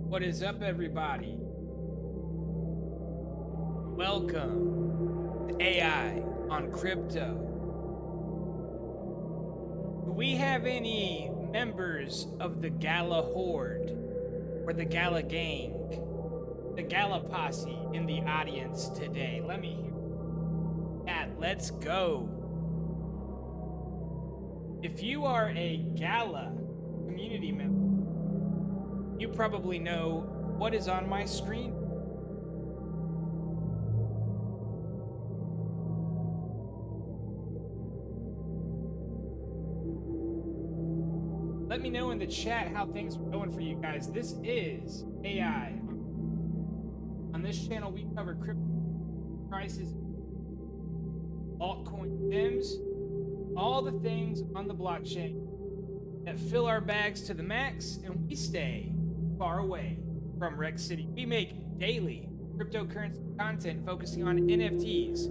What is up, everybody? Welcome to AI on Crypto. Do we have any members of the Gala Horde or the Gala Gang, the Gala Posse in the audience today? Let me hear that. Let's go. If you are a Gala community member, you probably know what is on my screen. Let me know in the chat how things are going for you guys. This is AI. On this channel, we cover crypto prices, altcoin gems, all the things on the blockchain that fill our bags to the max, and we stay far away from Rec City. We make daily cryptocurrency content focusing on NFTs,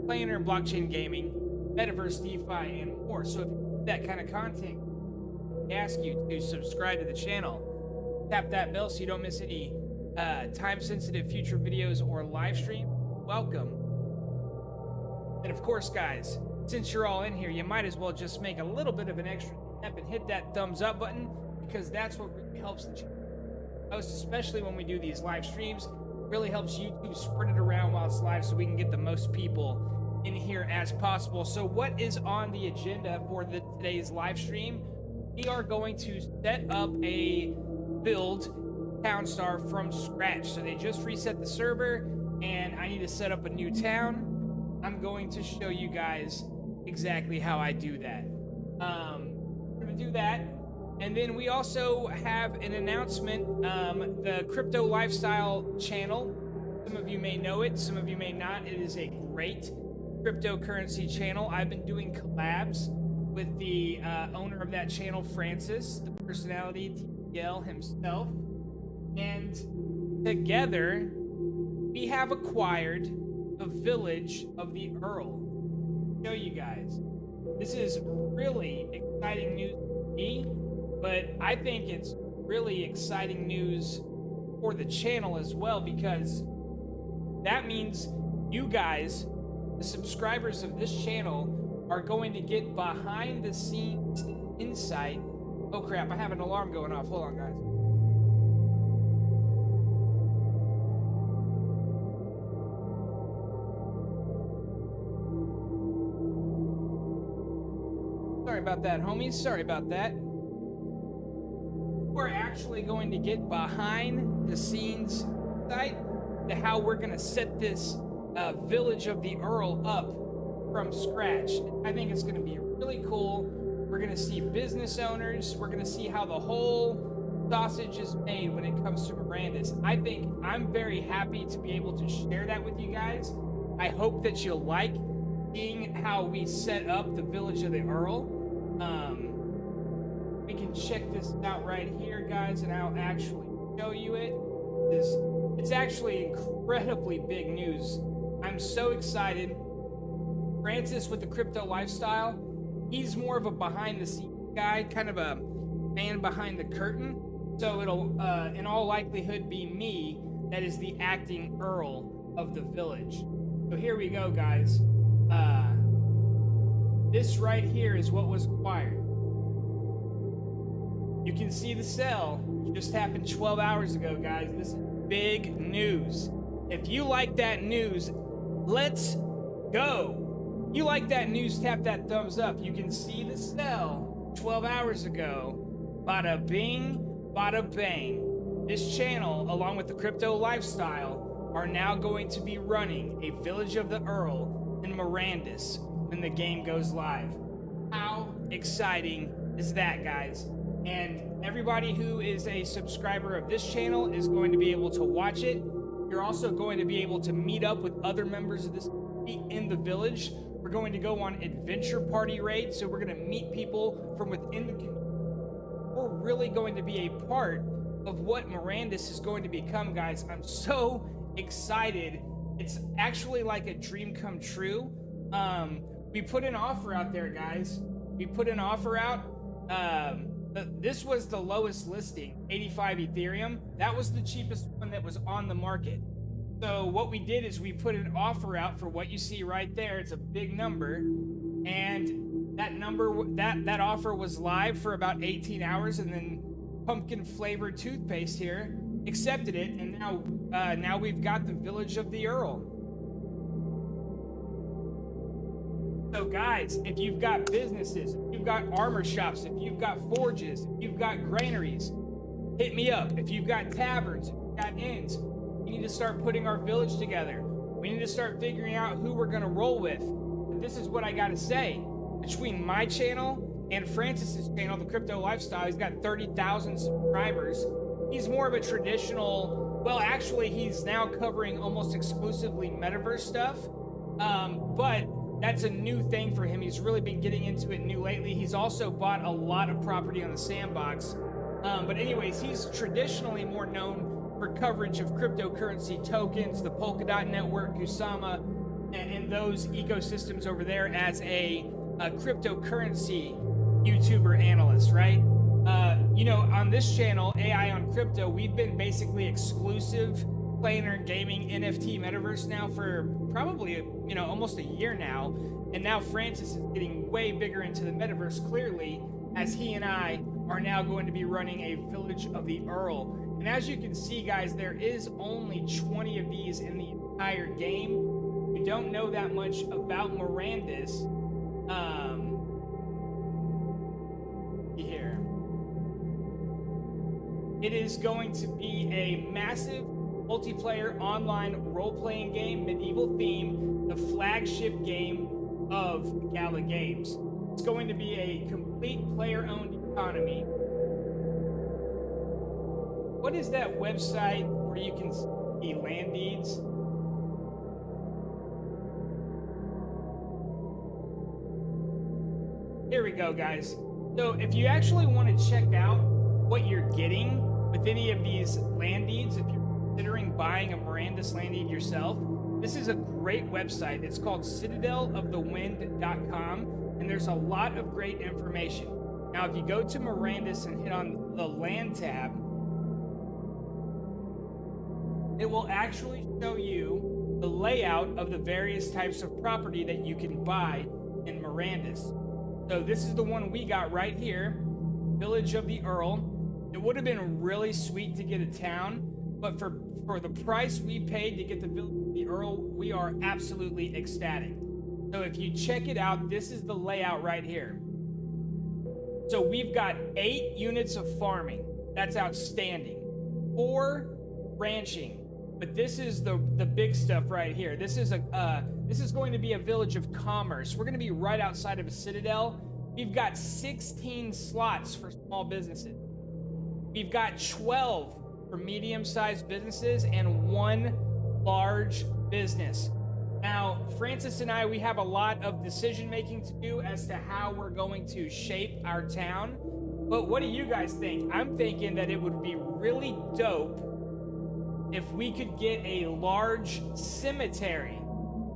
planar and blockchain gaming, metaverse, DeFi, and more. So if you like that kind of content, I ask you to subscribe to the channel. Tap that bell so you don't miss any time-sensitive future videos or live stream. Welcome. And of course, guys, since you're all in here, you might as well just make a little bit of an extra step and hit that thumbs up button, because that's what really helps the channel. Especially when we do these live streams, really helps YouTube spread it around while it's live so we can get the most people in here as possible. So what is on the agenda for today's live stream? We are going to set up a build Town Star from scratch. So they just reset the server and I need to set up a new town. I'm going to show you guys exactly how I do that. We're going to do that. And then we also have an announcement, the Crypto Lifestyle channel. Some of you may know it, some of you may not. It is a great cryptocurrency channel. I've been doing collabs with the owner of that channel, Francis, the personality, TPL himself. And together, we have acquired the village of the Earl. I'll show you guys. This is really exciting news for me. But I think it's really exciting news for the channel as well, because that means you guys, the subscribers of this channel, are going to get behind the scenes insight. Oh crap, I have an alarm going off. Hold on, guys. Sorry about that, homies. Sorry about that. We're actually going to get behind the scenes site to how we're going to set this village of the Earl up from scratch. I think it's going to be really cool. We're going to see business owners. We're going to see how the whole sausage is made when it comes to Mirandus. I think I'm very happy to be able to share that with you guys. I hope that you'll like seeing how we set up the village of the Earl. We can check this out right here, guys, and I'll actually show you it. It's actually incredibly big news. I'm so excited. Francis with the Crypto Lifestyle, he's more of a behind-the-scenes guy, kind of a man behind the curtain. So it'll, in all likelihood, be me that is the acting Earl of the village. So here we go, guys. This right here is what was acquired. You can see the sale just happened 12 hours ago, guys. This is big news. If you like that news, let's go. If you like that news, tap that thumbs up. You can see the sale 12 hours ago. Bada bing, bada bang. This channel, along with the Crypto Lifestyle, are now going to be running a Village of the Earl in Mirandus when the game goes live. How exciting is that, guys? And everybody who is a subscriber of this channel is going to be able to watch it. You're also going to be able to meet up with other members of this community in the village. We're going to go on adventure party raids, so we're going to meet people from within the community. We're really going to be a part of what Mirandus is going to become, guys. I'm so excited. It's actually like a dream come true. We put an offer out there, guys. We put an offer out. This was the lowest listing, 85 Ethereum. That was the cheapest one that was on the market. So what we did is we put an offer out for what you see right there. It's a big number, and that offer was live for about 18 hours, and then pumpkin flavored toothpaste here accepted it, and now we've got the Village of the Earl. So guys, if you've got businesses, if you've got armor shops, if you've got forges, if you've got granaries, hit me up. If you've got taverns, if you've got inns, we need to start putting our village together. We need to start figuring out who we're gonna roll with. But this is what I gotta say. Between my channel and Francis's channel, The Crypto Lifestyle, he's got 30,000 subscribers. He's more of a traditional, well, actually, he's now covering almost exclusively metaverse stuff. But that's a new thing for him. He's really been getting into it new lately. He's also bought a lot of property on the sandbox. But anyways, he's traditionally more known for coverage of cryptocurrency tokens, the Polkadot network, Kusama, and those ecosystems over there as a cryptocurrency YouTuber analyst, right? On this channel, AI on Crypto, we've been basically exclusive planar gaming NFT metaverse now for probably almost a year now, and now Francis is getting way bigger into the metaverse clearly, as he and I are now going to be running a Village of the Earl. And as you can see, guys, there is only 20 of these in the entire game. We don't know that much about Mirandus. Here, it is going to be a massive multiplayer online role-playing game, medieval theme, the flagship game of Gala Games. It's going to be a complete player-owned economy. What is that website where you can see land deeds? Here we go, guys. So if you actually want to check out what you're getting with any of these land deeds, if you're considering buying a Mirandus land deed yourself, this is a great website. It's called citadelofthewind.com, and there's a lot of great information. Now, if you go to Mirandus and hit on the land tab, it will actually show you the layout of the various types of property that you can buy in Mirandus. So this is the one we got right here, Village of the Earl. It would have been really sweet to get a town, but for the price we paid to get the Village of the Earl, we are absolutely ecstatic. So if you check it out, this is the layout right here. So we've got 8 units of farming. That's outstanding. 4 ranching. But this is the big stuff right here. This is going to be a village of commerce. We're going to be right outside of a citadel. We've got 16 slots for small businesses. We've got 12 for medium-sized businesses and 1 large business. Now, Francis and I, we have a lot of decision-making to do as to how we're going to shape our town. But what do you guys think? I'm thinking that it would be really dope if we could get a large cemetery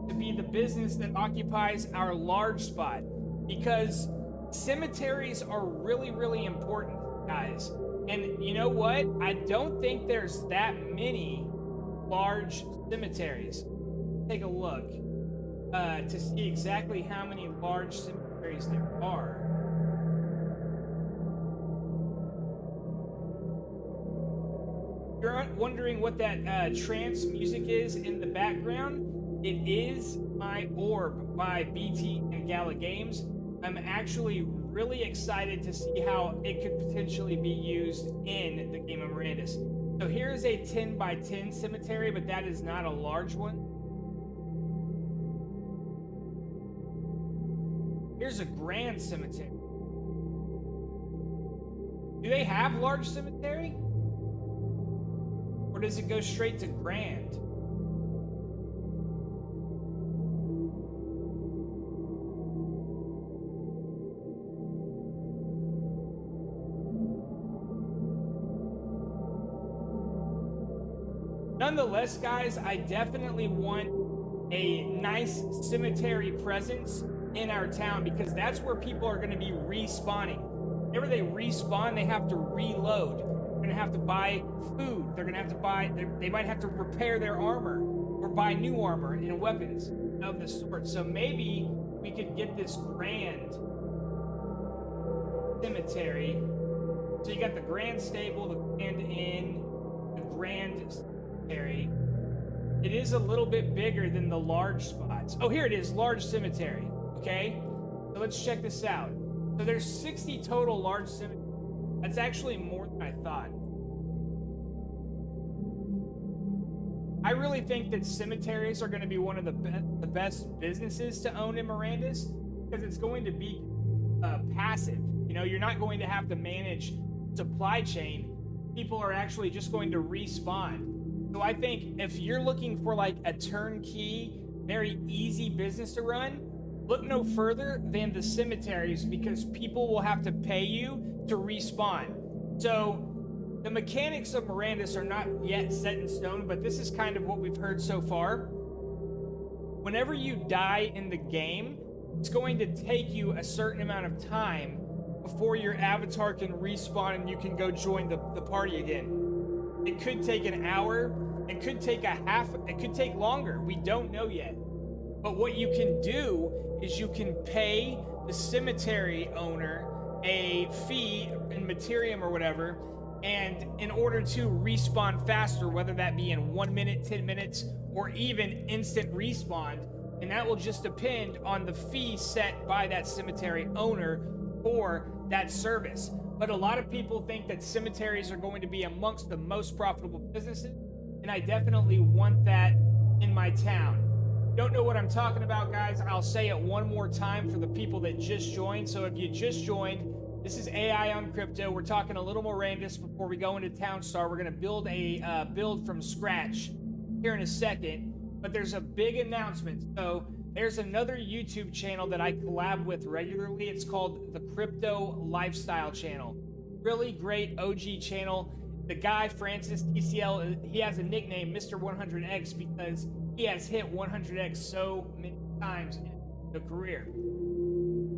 to be the business that occupies our large spot, because cemeteries are really, really important, guys. And you know what? I don't think there's that many large cemeteries. Take a look to see exactly how many large cemeteries there are. You're wondering what that trance music is in the background? It is My Orb by BT and Gala Games. I'm actually really excited to see how it could potentially be used in the game of Mirandus. So here's a 10 by 10 cemetery, but that is not a large one. Here's a grand cemetery. Do they have large cemetery? Or does it go straight to grand? Nonetheless, guys, I definitely want a nice cemetery presence in our town, because that's where people are going to be respawning. whenever they respawn, they have to reload. They're gonna have to buy food. They're gonna have to buy. They might have to repair their armor or buy new armor and weapons of the sort. So maybe we could get this grand cemetery. So you got the grand stable, the grand inn, the grand cemetery. It is a little bit bigger than the large spots. Oh, here it is, large cemetery. Okay, so let's check this out. So there's 60 total large cemeteries. That's actually more than I thought. I really think that cemeteries are going to be one of the best businesses to own in Mirandus, because it's going to be passive. You know, you're not going to have to manage supply chain. People are actually just going to respawn. So I think if you're looking for like a turnkey, very easy business to run, look no further than the cemeteries, because people will have to pay you to respawn. So the mechanics of Mirandus are not yet set in stone, but this is kind of what we've heard so far. Whenever you die in the game, it's going to take you a certain amount of time before your avatar can respawn and you can go join the party again. It could take an hour, it could take a half, it could take longer. We don't know yet. But what you can do is you can pay the cemetery owner a fee in Materium or whatever, and in order to respawn faster, whether that be in 1 minute, 10 minutes, or even instant respawn, and that will just depend on the fee set by that cemetery owner for that service. But a lot of people think that cemeteries are going to be amongst the most profitable businesses, and I definitely want that in my town. Don't know what I'm talking about, guys? I'll say it one more time for the people that just joined. So if you just joined, this is AI on Crypto. We're talking a little Mirandus before we go into Town Star. We're going to build a build from scratch here in a second, but there's a big announcement. So there's another YouTube channel that I collab with regularly. It's called the Crypto Lifestyle Channel. Really great OG channel. The guy, Francis TCL, he has a nickname, Mr. 100X, because he has hit 100X so many times in his career.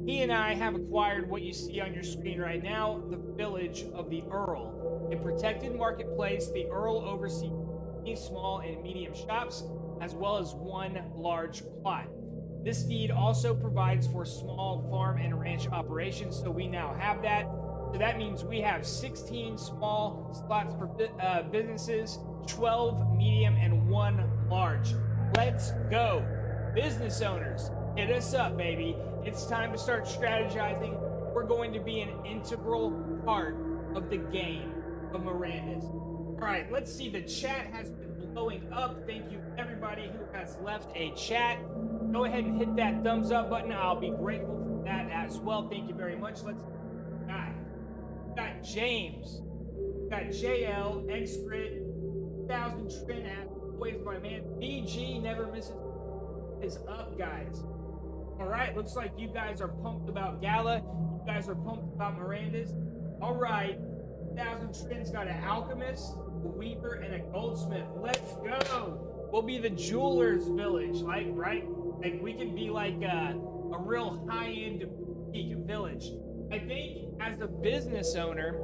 He and I have acquired what you see on your screen right now, the Village of the Earl. A protected marketplace, the Earl oversees small and medium shops, as well as one large plot. This deed also provides for small farm and ranch operations, so we now have that. So that means we have 16 small slots for businesses, 12 medium, and 1 large. Let's go. Business owners, hit us up, baby. It's time to start strategizing. We're going to be an integral part of the game of Mirandus. All right, let's see. The chat has been blowing up. Thank you, everybody who has left a chat. Go ahead and hit that thumbs up button. I'll be grateful for that as well. Thank you very much. Let's got James, got JL, X-Grit, 1000 Trin at always my man. BG never misses is up, guys. All right, looks like you guys are pumped about Gala. You guys are pumped about Mirandus. All right, 1000 Trin's got an alchemist, a weaver, and a goldsmith. Let's go. We'll be the jeweler's village, right? Like we can be like a real high-end boutique village. I think as a business owner,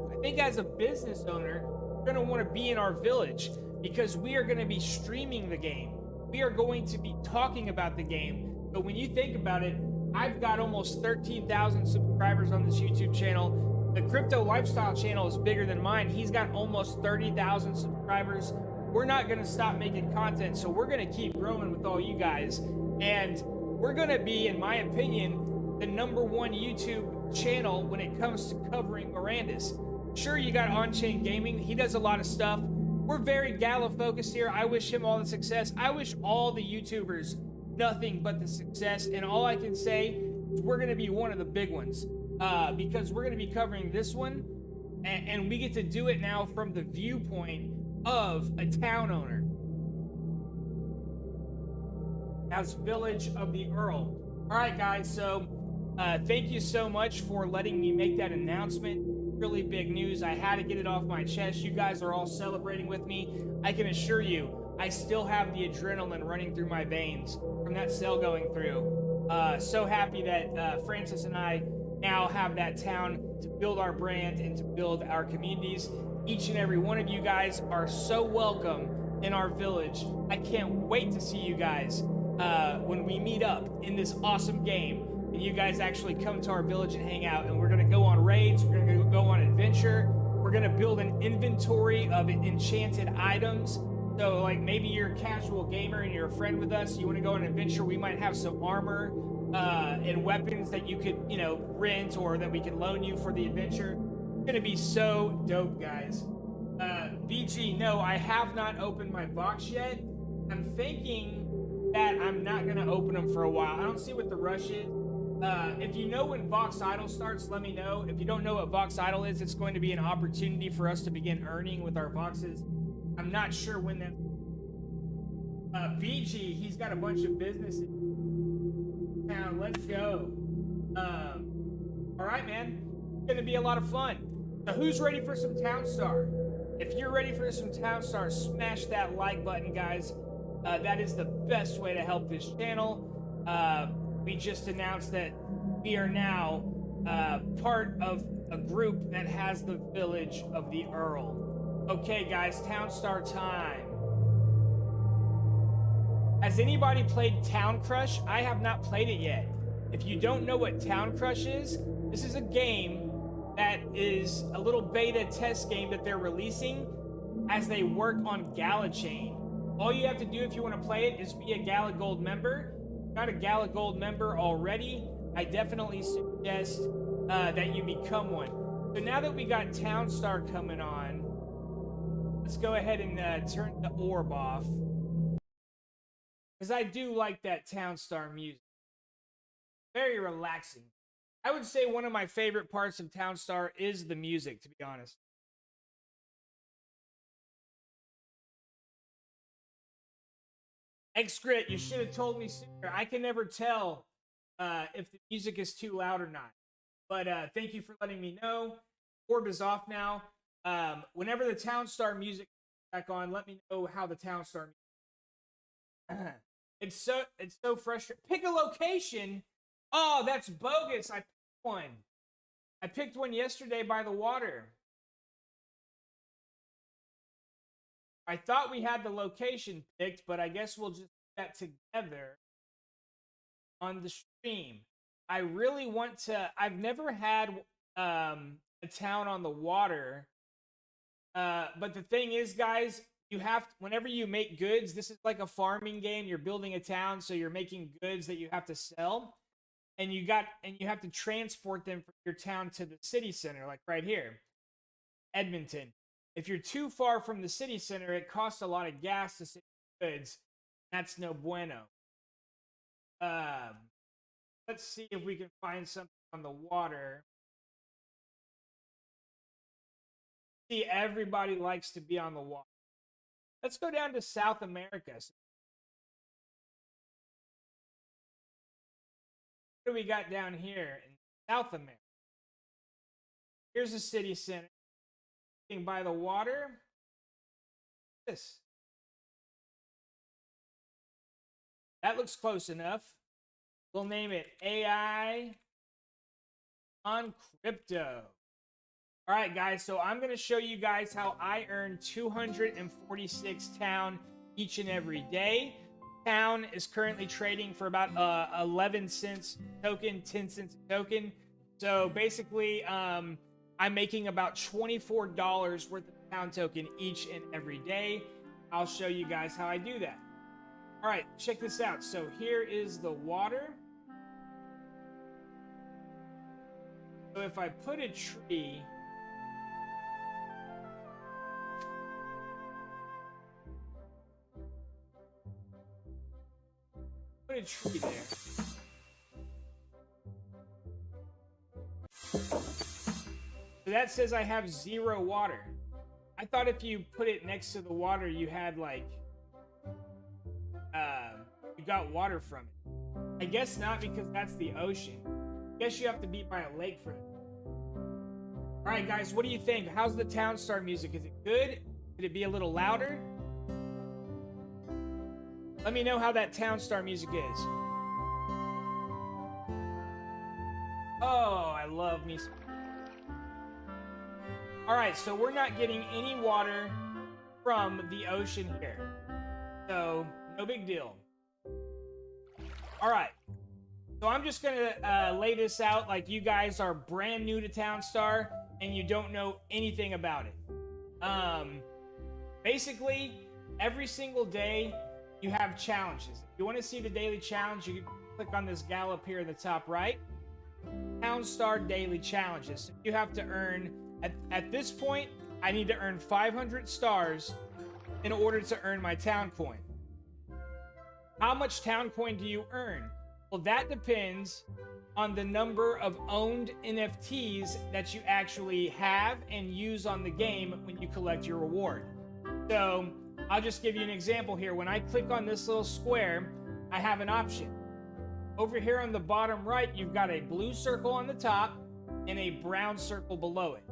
we're gonna want to be in our village because we are gonna be streaming the game. We are going to be talking about the game. But when you think about it, I've got almost 13,000 subscribers on this YouTube channel. The Crypto Lifestyle channel is bigger than mine. He's got almost 30,000 subscribers. We're not gonna stop making content, so we're gonna keep growing with all you guys. And we're gonna be, in my opinion, the #1 YouTube channel when it comes to covering Mirandus. Sure, you got On-Chain Gaming. He does a lot of stuff. We're very Gala focused here. I wish him all the success. I wish all the YouTubers nothing but the success. And all I can say is we're going to be one of the big ones because we're going to be covering this one. And we get to do it now from the viewpoint of a town owner. As Village of the Earl. All right, guys. So thank you so much for letting me make that announcement. Really big news. I had to get it off my chest. You guys are all celebrating with me. I can assure you, I still have the adrenaline running through my veins from that sale going through. So happy that Francis and I now have that town to build our brand and to build our communities. Each and every one of you guys are so welcome in our village. I can't wait to see you guys when we meet up in this awesome game and you guys actually come to our village and hang out. And we're going to go on raids. We're going to go on adventure. We're going to build an inventory of enchanted items. So like maybe you're a casual gamer and you're a friend with us, you want to go on an adventure, we might have some armor and weapons that you could, you know, rent or that we can loan you for the adventure. It's going to be so dope, guys. BG, no, I have not opened my box yet. I'm thinking that I'm not going to open them for a while. I don't see what the rush is. If you know when Vox Idle starts, let me know. If you don't know what Vox Idle is, it's going to be an opportunity for us to begin earning with our Voxes. I'm not sure when that... BG, he's got a bunch of businesses. Now, let's go. All right, man. It's going to be a lot of fun. So who's ready for some Town Star? If you're ready for some Town Star, smash that like button, guys. That is the best way to help this channel. We just announced that we are now part of a group that has the village of the Earl. Okay, guys, Town Star time. Has anybody played Town Crush? I have not played it yet. If you don't know what Town Crush is, this is a game that is a little beta test game that they're releasing as they work on Gala Chain. All you have to do if you want to play it is be a Gala Gold member. If you're not a Gala Gold member already, I definitely suggest that you become one. So now that we got Town Star coming on, let's go ahead and turn the orb off. Because I do like that Town Star music. Very relaxing. I would say one of my favorite parts of Town Star is the music, to be honest. Xgrit, you should have told me sooner. I can never tell if the music is too loud or not. But thank you for letting me know. Orb is off now. Whenever the Town Star music is back on, let me know how the Town Star music It's so frustrating. Pick a location. Oh, that's bogus. I picked one. I picked one yesterday by the water. I thought we had the location picked, but I guess we'll just do that together on the stream. I really want to... I've never had a town on the water. But the thing is, guys, you have to, whenever you make goods, this is like a farming game. You're building a town, so you're making goods that you have to sell. And you have to transport them from your town to the city center, like right here, Edmonton. If you're too far from the city center, it costs a lot of gas to send goods. That's no bueno. Let's see if we can find something on the water. See, everybody likes to be on the water. Let's go down to South America. What do we got down here in South America? Here's a city center. By the water. This. That looks close enough. We'll name it AI on Crypto. All right, guys, so I'm going to show you guys how I earn 246 town each and every day. Town is currently trading for about 11 cents a token, 10 cents a token. So basically, I'm making about $24 worth of town token each and every day. I'll show you guys how I do that. All right, check this out. So here is the water. So if I put a tree... Put a tree there. So that says I have 0 water. I thought if you put it next to the water, you had like, you got water from it. I guess not, because that's the ocean. I guess you have to be by a lake for it. All right, guys, what do you think? How's the Town Star music? Is it good? Could it be a little louder? Let me know how that Town Star music is. Oh, I love me some. Alright, so we're not getting any water from the ocean here. So, no big deal. Alright. So I'm just gonna lay this out like you guys are brand new to Town Star and you don't know anything about it. Basically, every single day you have challenges. If you want to see the daily challenge, you can click on this gal up here in the top right. Town Star daily challenges. You have to earn, at this point, I need to earn 500 stars in order to earn my town coin. How much town coin do you earn? Well, that depends on the number of owned NFTs that you actually have and use on the game when you collect your reward. So, I'll just give you an example here. When I click on this little square, I have an option. Over here on the bottom right, you've got a blue circle on the top and a brown circle below it.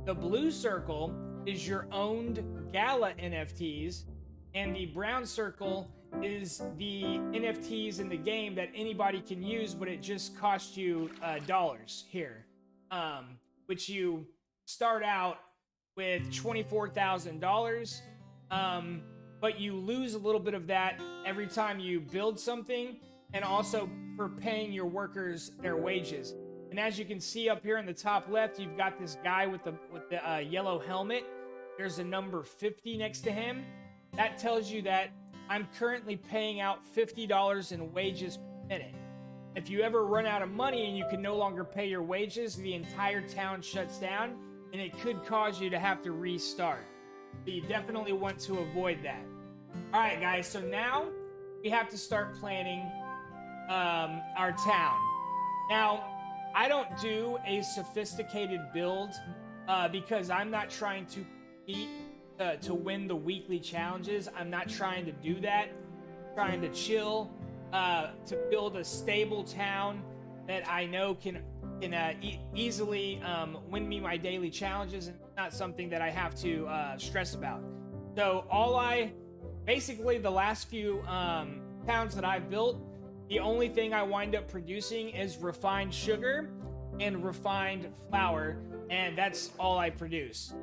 The blue circle is your owned Gala NFTs, and the brown circle is the NFTs in the game that anybody can use, but it just costs you dollars here, which you start out with $24,000, but you lose a little bit of that every time you build something, and also for paying your workers their wages. And as you can see up here in the top left, you've got this guy with the yellow helmet. There's a number 50 next to him. That tells you that I'm currently paying out $50 in wages per minute. If you ever run out of money and you can no longer pay your wages, the entire town shuts down, and it could cause you to have to restart. So you definitely want to avoid that. All right, guys, so now we have to start planning our town. Now, I don't do a sophisticated build because I'm not trying to compete to win the weekly challenges. I'm not trying to do that. I'm trying to chill, to build a stable town that I know can easily win me my daily challenges, and not something that I have to stress about. So basically the last few towns that I've built, the only thing I wind up producing is refined sugar and refined flour, and that's all I produce.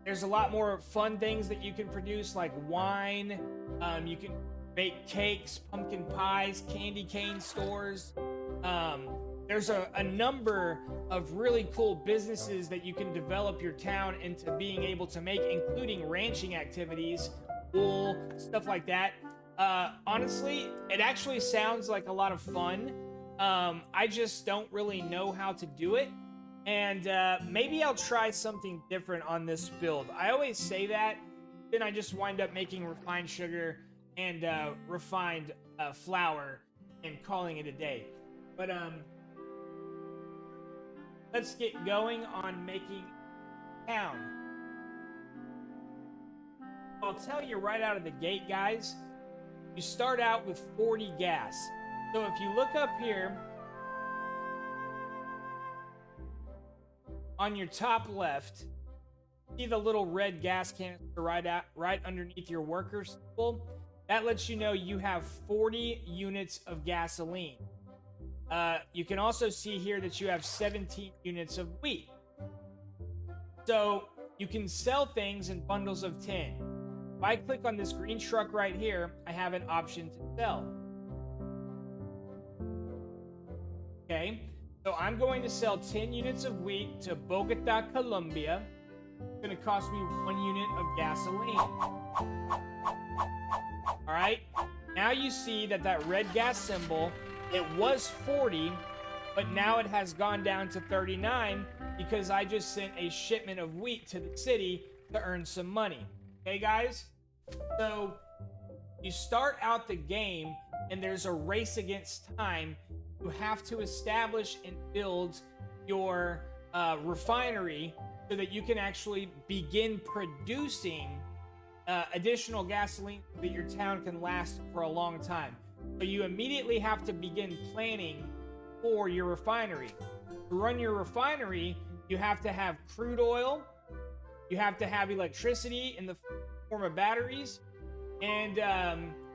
There's a lot more fun things that you can produce, like wine. You can bake cakes, pumpkin pies, candy cane stores. There's a number of really cool businesses that you can develop your town into being able to make, including ranching activities, wool, stuff like that. Honestly, it actually sounds like a lot of fun. I just don't really know how to do it. And maybe I'll try something different on this build. I always say that, then I just wind up making refined sugar and refined flour and calling it a day. But let's get going on making town. I'll tell you right out of the gate, guys, you start out with 40 gas. So if you look up here, on your top left, see the little red gas canister right underneath your worker symbol? That lets you know you have 40 units of gasoline. You can also see here that you have 17 units of wheat. So you can sell things in bundles of 10. If I click on this green truck right here, I have an option to sell. Okay, so I'm going to sell 10 units of wheat to Bogota, Colombia. It's going to cost me 1 unit of gasoline. All right, now you see that red gas symbol, it was 40, but now it has gone down to 39 because I just sent a shipment of wheat to the city to earn some money. Okay, guys? So you start out the game and there's a race against time. You have to establish and build your refinery so that you can actually begin producing additional gasoline so that your town can last for a long time. So you immediately have to begin planning for your refinery. To run your refinery, you have to have crude oil, you have to have electricity in the form of batteries, and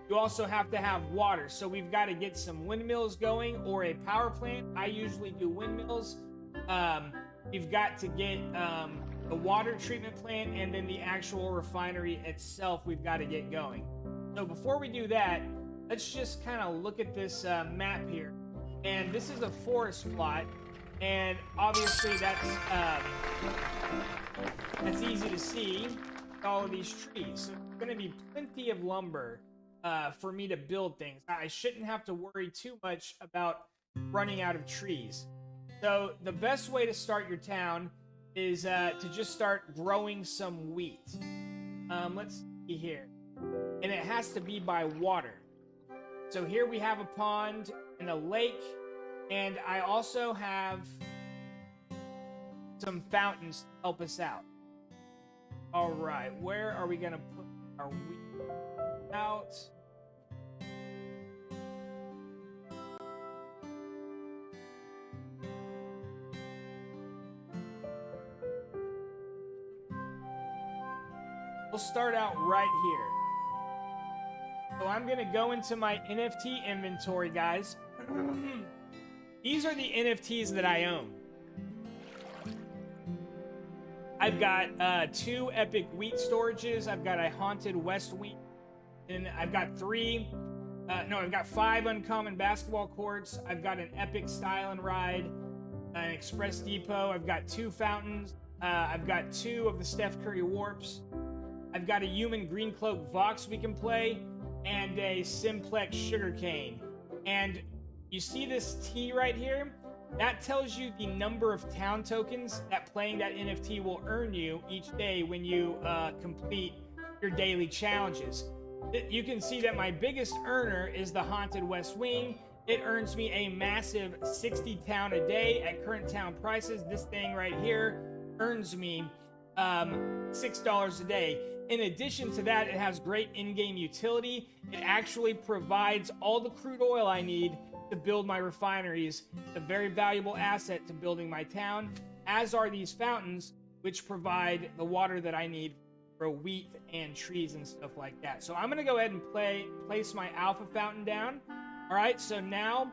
You also have to have water. So we've got to get some windmills going or a power plant. I usually do windmills. We've got to get the water treatment plant and then the actual refinery itself we've got to get going. So before we do that, let's just kind of look at this map here. And this is a forest plot. And obviously that's easy to see, all of these trees. So there's going to be plenty of lumber for me to build things. I shouldn't have to worry too much about running out of trees. So the best way to start your town is to just start growing some wheat. Let's see here. And it has to be by water. So here we have a pond and a lake. And I also have some fountains to help us out. All right, where are we going to put our wheat out? We'll start out right here. So I'm going to go into my NFT inventory, guys. These are the NFTs that I own. I've got 2 epic wheat storages. I've got a haunted west wing. And I've got 5 uncommon basketball courts. I've got an epic style and ride, an express depot. I've got 2 fountains. I've got 2 of the Steph Curry warps. I've got a human green cloak Vox we can play, and a simplex sugarcane. And you see this T right here? That tells you the number of town tokens that playing that NFT will earn you each day when you complete your daily challenges. You can see that my biggest earner is the Haunted West Wing. It earns me a massive 60 town a day at current town prices. This thing right here earns me $6 a day. In addition to that, it has great in-game utility. It actually provides all the crude oil I need to build my refineries. It's a very valuable asset to building my town, as are these fountains, which provide the water that I need for wheat and trees and stuff like that. So I'm going to go ahead and place my alpha fountain down. All right, so now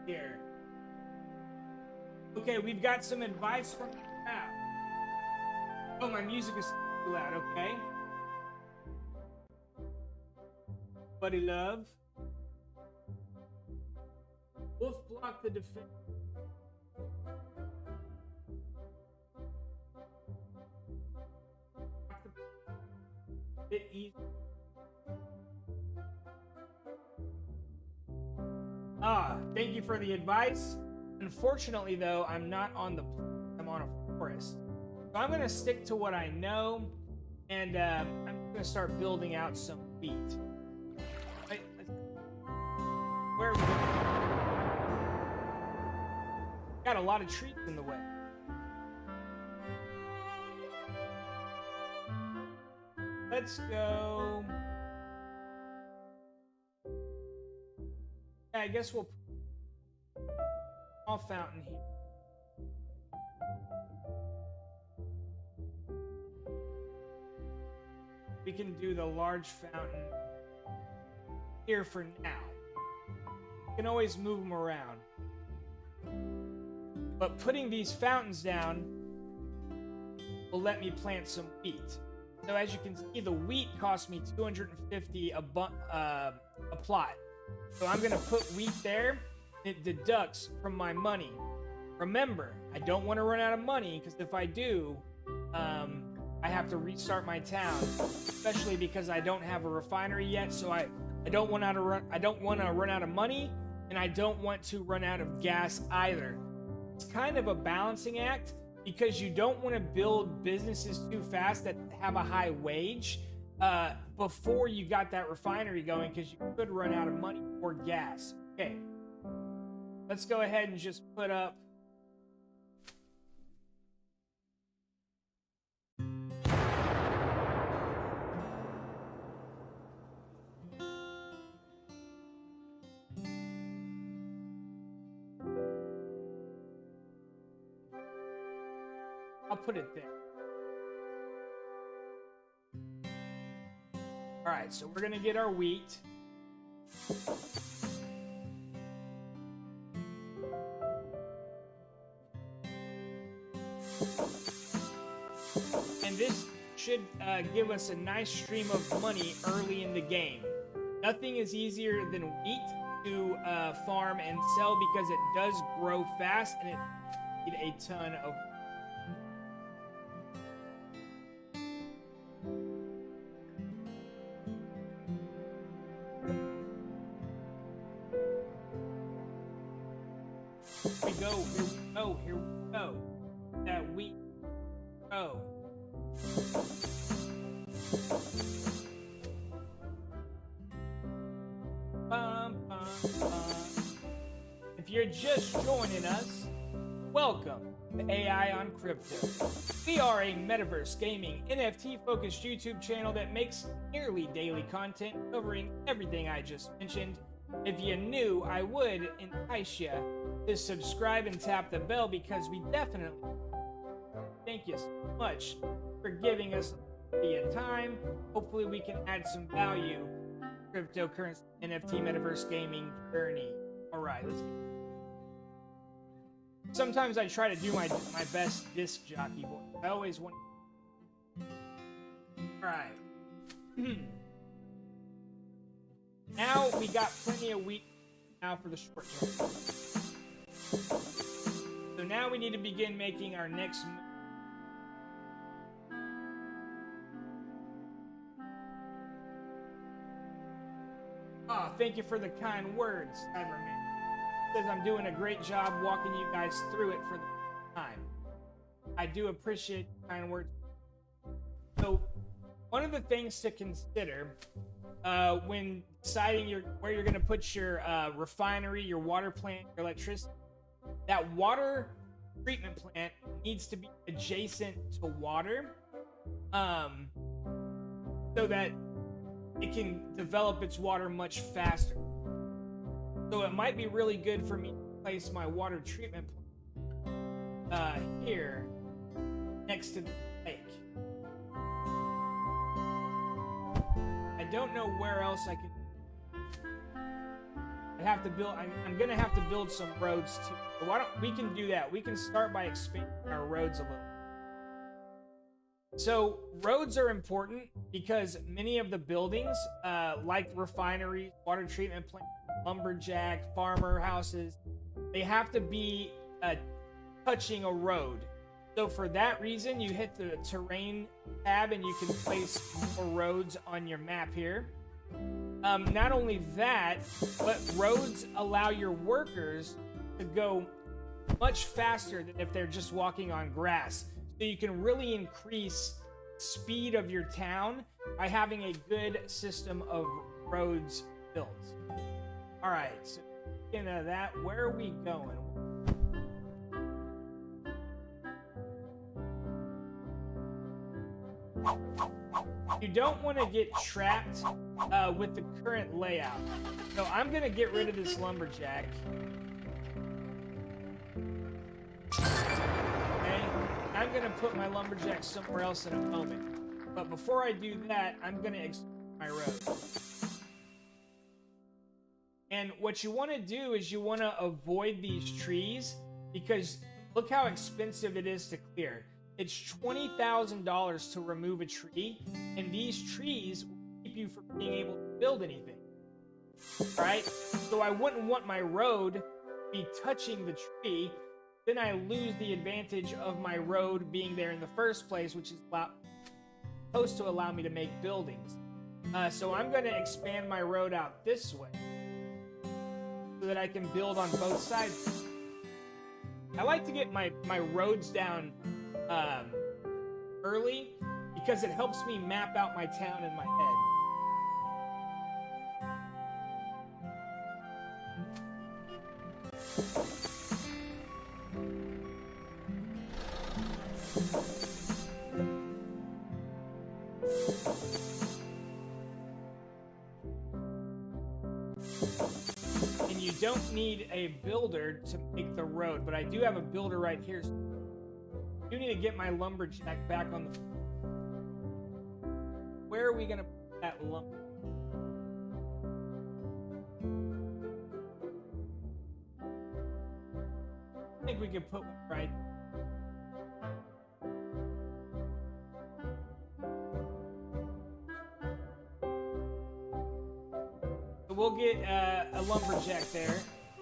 here. Okay, we've got some advice from the app. Oh, my music is too loud, okay. Buddy love. Wolf block the defense. Bit easy. Thank you for the advice. Unfortunately, though, I'm not on the. I'm on a forest, so I'm gonna stick to what I know, and I'm gonna start building out some wheat. Wait, where are we going? Got a lot of trees in the way. Let's go. Yeah, I guess we'll put a small fountain here. We can do the large fountain here for now. You can always move them around. But putting these fountains down will let me plant some wheat. So as you can see, the wheat cost me $250 a plot. So I'm going to put wheat there. It deducts from my money. Remember, I don't want to run out of money, because if I do, I have to restart my town, especially because I don't have a refinery yet. So I don't want to run out of money, and I don't want to run out of gas either. It's kind of a balancing act, because you don't want to build businesses too fast that have a high wage before you got that refinery going, because you could run out of money or gas. Okay, let's go ahead and just put up. I'll put it there. right, so we're gonna get our wheat. And this should give us a nice stream of money early in the game. Nothing is easier than wheat to farm and sell because it does grow fast and it needs a ton of. Here we go, here we go, here we go. That wheat. Oh. Bum, bum, bum. If you're just joining us, welcome to AI on Crypto. We are a metaverse gaming NFT focused YouTube channel that makes nearly daily content covering everything I just mentioned. If you're new, I would entice you to subscribe and tap the bell because we definitely thank you so much for giving us the time. Hopefully we can add some value to cryptocurrency NFT metaverse gaming journey. All right, let's go. Sometimes I try to do my best disc jockey voice. I always want. All right. Now we got plenty of wheat now for the short term. So now we need to begin making our next move. Oh, thank you for the kind words, Cyberman. Says I'm doing a great job walking you guys through it for the time. I do appreciate kind words. So, one of the things to consider when deciding where you're going to put your refinery, your water plant, your electricity, that water treatment plant needs to be adjacent to water, so that it can develop its water much faster. So it might be really good for me to place my water treatment plant here next to the lake. I don't know where else I could. I'd have to build. I'm gonna have to build some roads too. So why don't we can do that? We can start by expanding our roads a little. So roads are important because many of the buildings, like refineries, water treatment plants, lumberjack, farmer houses, they have to be touching a road. So for that reason, you hit the terrain tab and you can place more roads on your map here. Not only that, but roads allow your workers to go much faster than if they're just walking on grass. So you can really increase speed of your town by having a good system of roads built. All right, so into that, where are we going? You don't want to get trapped with the current layout. So I'm going to get rid of this lumberjack. Okay, I'm going to put my lumberjack somewhere else in a moment. But before I do that, I'm going to expand my road. And what you want to do is you want to avoid these trees because look how expensive it is to clear. It's $20,000 to remove a tree, and these trees will keep you from being able to build anything. All right? So I wouldn't want my road to be touching the tree. Then I lose the advantage of my road being there in the first place, which is supposed to allow me to make buildings. So I'm going to expand my road out this way so that I can build on both sides. I like to get my roads down early because it helps me map out my town in my head. And you don't need a builder to make the road, but I do have a builder right here. So I do need to get my lumberjack back on the. Where are we gonna put that lumber? think we could put one right. So we'll get a lumberjack there.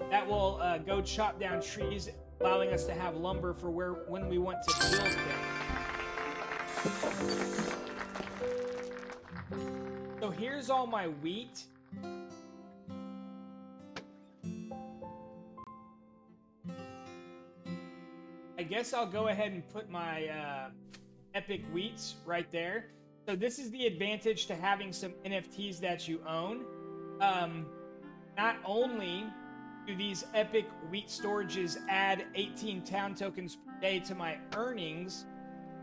That will go chop down trees, allowing us to have lumber for when we want to build things. So here's all my wheat. I guess I'll go ahead and put my epic wheats right there. So this is the advantage to having some NFTs that you own. Not only do these epic wheat storages add 18 town tokens per day to my earnings,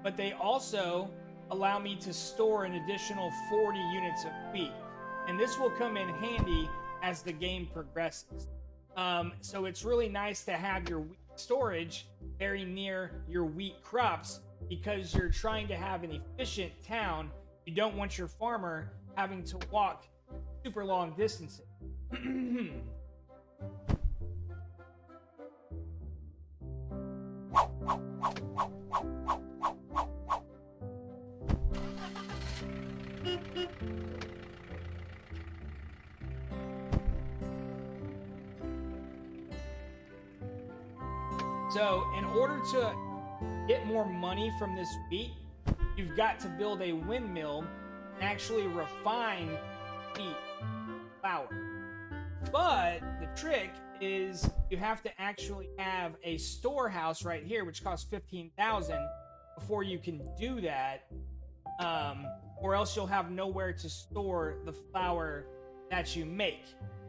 but they also allow me to store an additional 40 units of wheat. And this will come in handy as the game progresses. So it's really nice to have your wheat storage very near your wheat crops because you're trying to have an efficient town. You don't want your farmer having to walk super long distances. So in order to get more money from this wheat, you've got to build a windmill and actually refine wheat flour. But the trick is you have to actually have a storehouse right here, which costs 15,000 before you can do that, or else you'll have nowhere to store the flour that you make.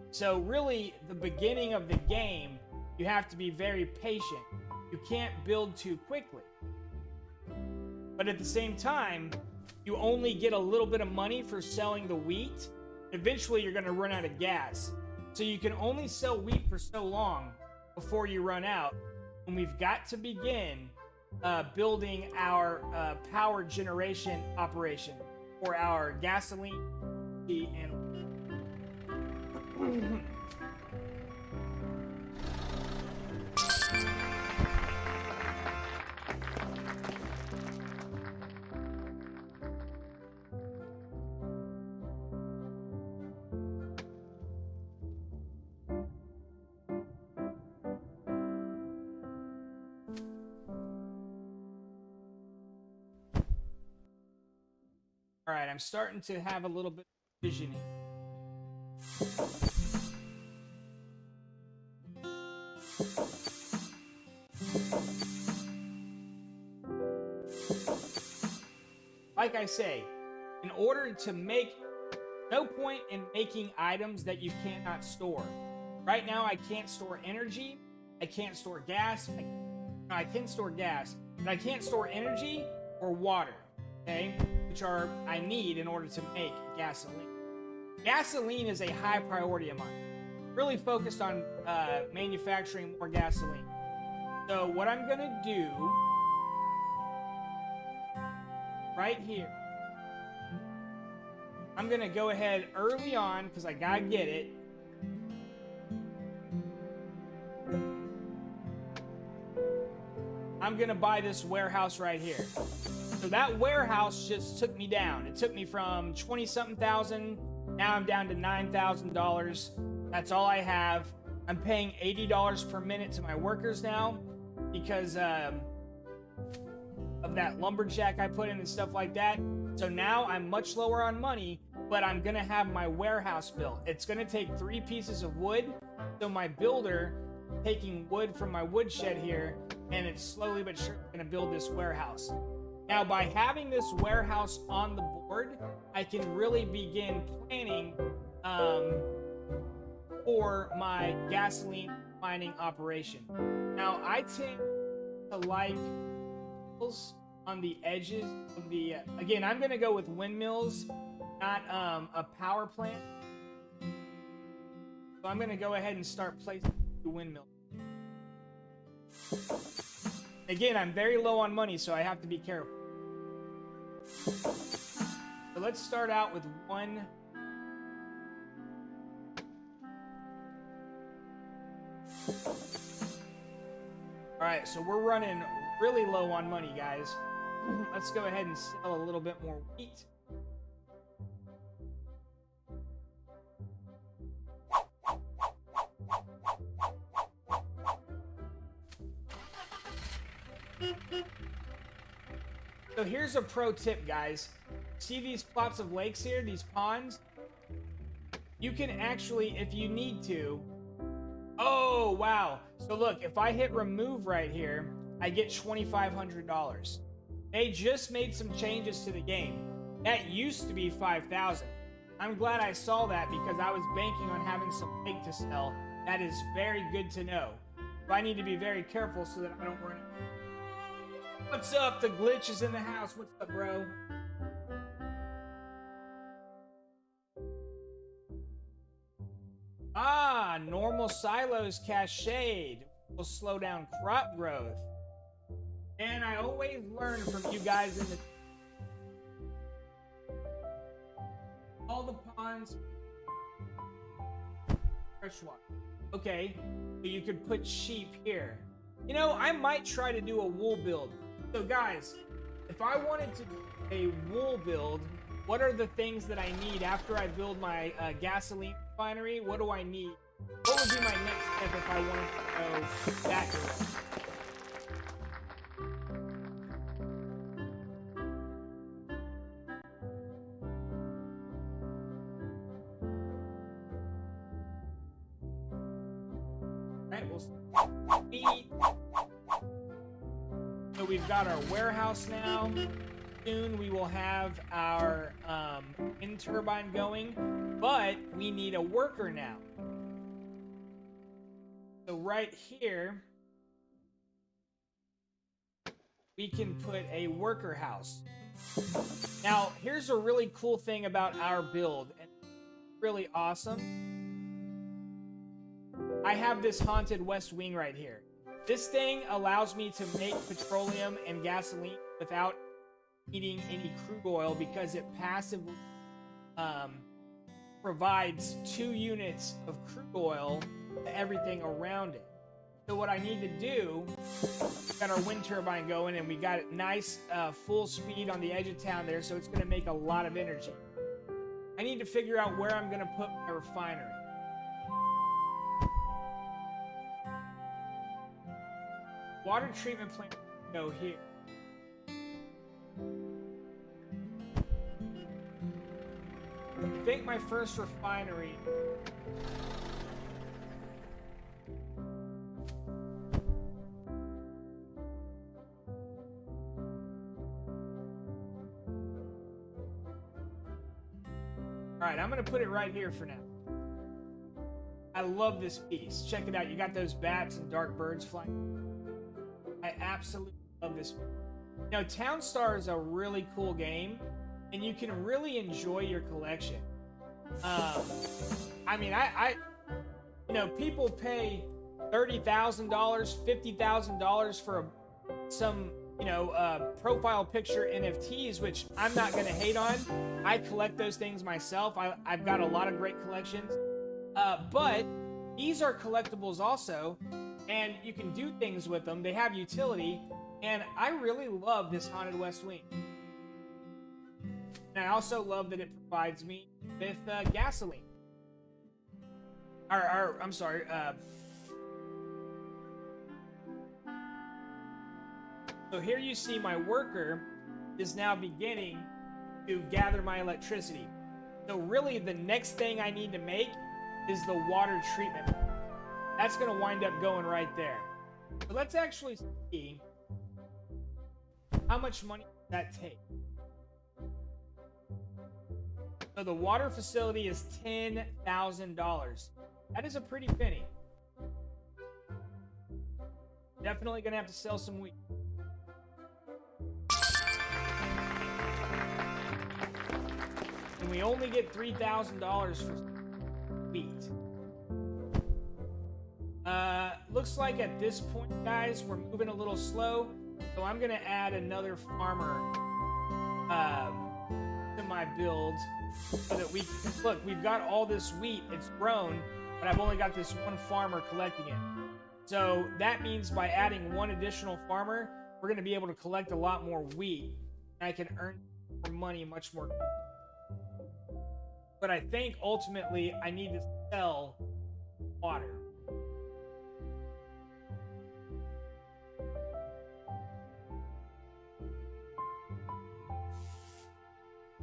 So really, the beginning of the game, you have to be very patient. You can't build too quickly. But at the same time, you only get a little bit of money for selling the wheat. Eventually, you're going to run out of gas. So you can only sell wheat for so long before you run out. And we've got to begin building our power generation operation for our gasoline and all right, I'm starting to have a little bit of visioning. Like I say, in order to make, no point in making items that you cannot store. Right now, I can't store energy. I can't store gas. I can store gas, but I can't store energy or water, okay? Which are I need in order to make gasoline. Gasoline is a high priority of mine. Really focused on manufacturing more gasoline. So what I'm gonna do right here, I'm gonna go ahead early on because I gotta get it. I'm gonna buy this warehouse right here. So that warehouse just took me down. It took me from 20-something thousand. Now I'm down to $9,000. That's all I have. I'm paying $80 per minute to my workers now because of that lumberjack I put in and stuff like that. So now I'm much lower on money, but I'm gonna have my warehouse built. It's gonna take 3 pieces of wood. So my builder taking wood from my woodshed here, and it's slowly but surely gonna build this warehouse. Now, by having this warehouse on the board, I can really begin planning for my gasoline mining operation. Now, I tend to like on the edges of the... again, I'm going to go with windmills, not a power plant. So I'm going to go ahead and start placing the windmill. Again, I'm very low on money, so I have to be careful. So let's start out with one. All right, right, so we're running really low on money, guys. Let's go ahead and sell a little bit more wheat. So here's a pro tip, guys. See these plots of lakes here, these ponds? You can actually, if you need to... Oh, wow. So look, if I hit remove right here, I get $2,500. They just made some changes to the game. That used to be $5,000. I'm glad I saw that because I was banking on having some lake to sell. That is very good to know. So I need to be very careful so that I don't run out. What's up? The glitch is in the house. What's up, bro? Ah, normal silos cached will slow down crop growth. And I always learn from you guys in the... All the ponds... Freshwater. Okay, so you could put sheep here. You know, I might try to do a wool build. So guys, if I wanted to do a wool build, what are the things that I need after I build my gasoline refinery? What do I need? What would be my next step if I wanted to go that direction? Alright, we'll feed. So we've got our warehouse now. Soon we will have our wind turbine going, but we need a worker now. So right here, we can put a worker house. Now, here's a really cool thing about our build, and really awesome. I have this haunted west wing right here. This thing allows me to make petroleum and gasoline without needing any crude oil because it passively provides 2 units of crude oil to everything around it. So what I need to do, we got our wind turbine going and we got it nice full speed on the edge of town there, so it's going to make a lot of energy. I need to figure out where I'm going to put my refinery. Water treatment plant go here. I think my first refinery. Alright, I'm gonna put it right here for now. I love this piece. Check it out. You got those bats and dark birds flying. I absolutely love this. You know, Town Star is a really cool game, and you can really enjoy your collection. I mean, you know, people pay $30,000, $50,000 for some, you know, profile picture NFTs, which I'm not going to hate on. I collect those things myself. I've got a lot of great collections. But these are collectibles also, and you can do things with them. They have utility, and I really love this Haunted West Wing. And I also love that it provides me with gasoline. I'm sorry. So here you see my worker is now beginning to gather my electricity. So really the next thing I need to make is the water treatment. That's going to wind up going right there. So let's actually see how much money does that take. So the water facility is $10,000. That is a pretty penny. Definitely going to have to sell some wheat. And we only get $3,000 for wheat. Looks like at this point, guys, we're moving a little slow. So I'm going to add another farmer to my build so that we can... Look, we've got all this wheat. It's grown, but I've only got this one farmer collecting it. So that means by adding one additional farmer, we're going to be able to collect a lot more wheat. And I can earn more money much more. But I think ultimately I need to sell water.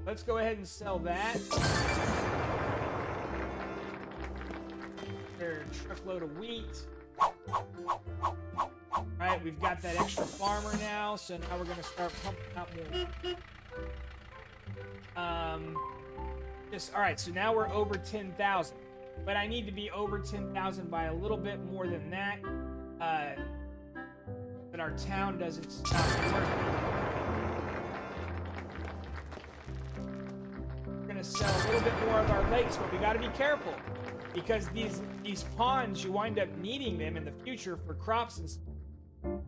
Let's go ahead and sell that. Their truckload of wheat. All right, we've got that extra farmer now, so now we're gonna start pumping out more. All right, so now we're over 10,000, but I need to be over 10,000 by a little bit more than that. That our town doesn't stop working. We're gonna sell a little bit more of our lakes, but we got to be careful because these ponds, you wind up needing them in the future for crops and stuff.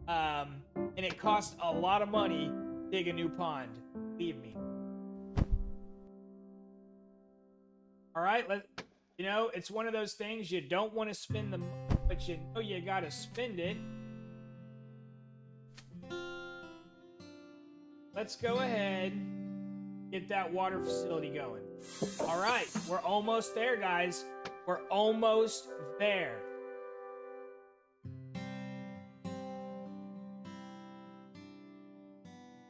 And it costs a lot of money to dig a new pond. Believe me. All right, it's one of those things you don't want to spend the money, but you know you got to spend it. Let's go ahead and get that water facility going. All right, we're almost there, guys. We're almost there.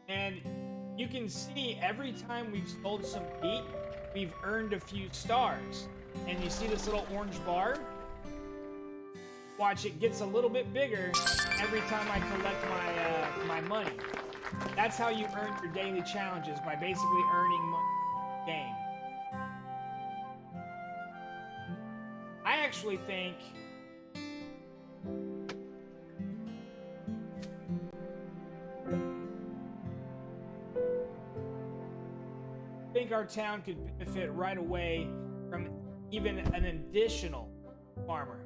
And you can see every time we've sold some wheat, we've earned a few stars. And you see this little orange bar? Watch, it gets a little bit bigger every time I collect my money. That's how you earn your daily challenges, by basically earning money in the game. I actually think our town could benefit right away from even an additional farmer.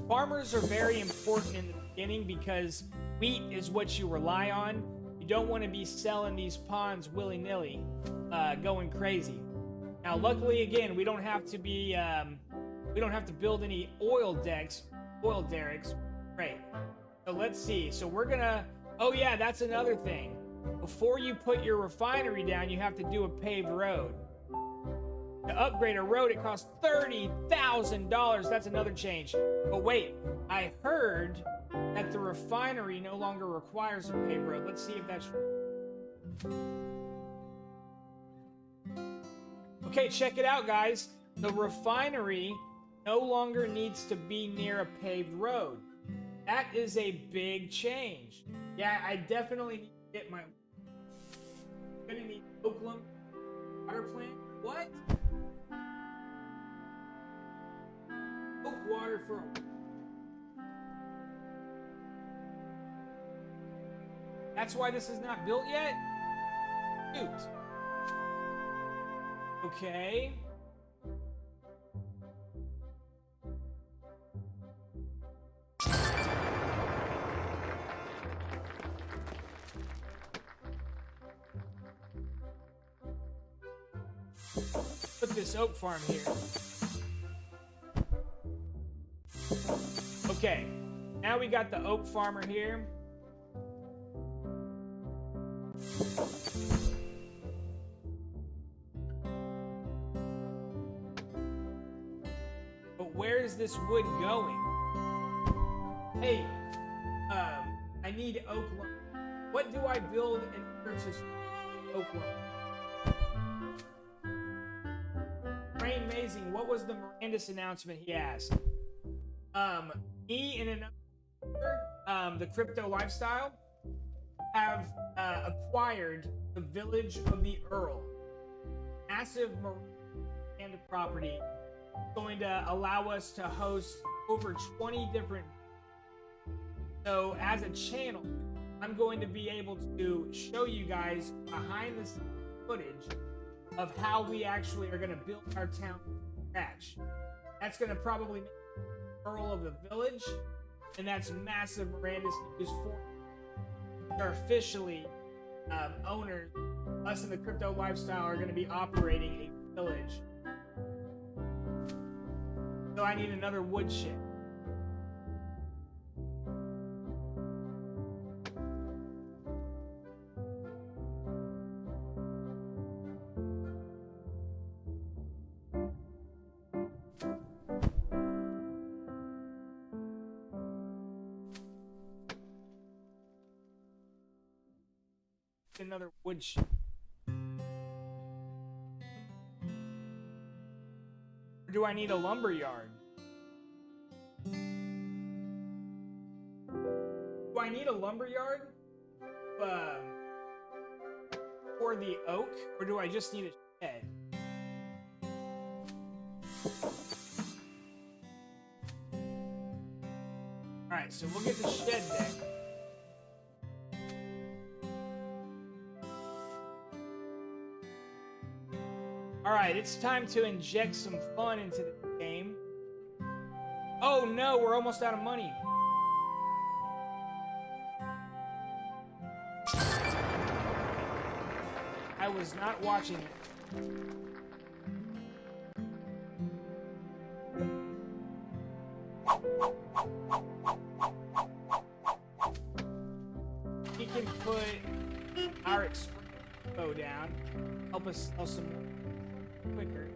Farmers are very important in the beginning because wheat is what you rely on. You don't want to be selling these ponds willy-nilly, going crazy. Now, luckily, again, we don't have to build any oil derricks. Great. So let's see. So we're gonna. Oh yeah, that's another thing. Before you put your refinery down, you have to do a paved road. To upgrade a road, it costs $30,000. That's another change. But wait, I heard that the refinery no longer requires a paved road. Let's see if that's true. Okay, check it out, guys. The refinery no longer needs to be near a paved road. That is a big change. Yeah, I definitely need to get my... I'm gonna need Oakland water plant. What? Oak water for... That's why this is not built yet? Shoot. Okay. Put this oak farm here. Okay, now we got the oak farmer here. But where is this wood going? Hey, I need oak lumber. What do I build in order to oak lumber? Rain Amazing, what was the Mirandus announcement he asked? Me and another, the Crypto Lifestyle, have acquired the Village of the Earl. Massive Miranda property. Going to allow us to host over 20 different... So, as a channel, I'm going to be able to show you guys behind the scenes footage of how we actually are going to build our town from scratch. That's going to probably make the Earl of the Village, and that's massive Mirandus News for they're officially owners. Us in the Crypto Lifestyle are going to be operating a village. So I need another woodshed. Another wood chip. Or do I need a lumber yard? Do I need a lumber yard for the oak, or do I just need a shed? Alright, so we'll get the shed then. Alright, it's time to inject some fun into the game. Oh no, we're almost out of money. I was not watching it. He can put our expo down, help us sell some more quicker.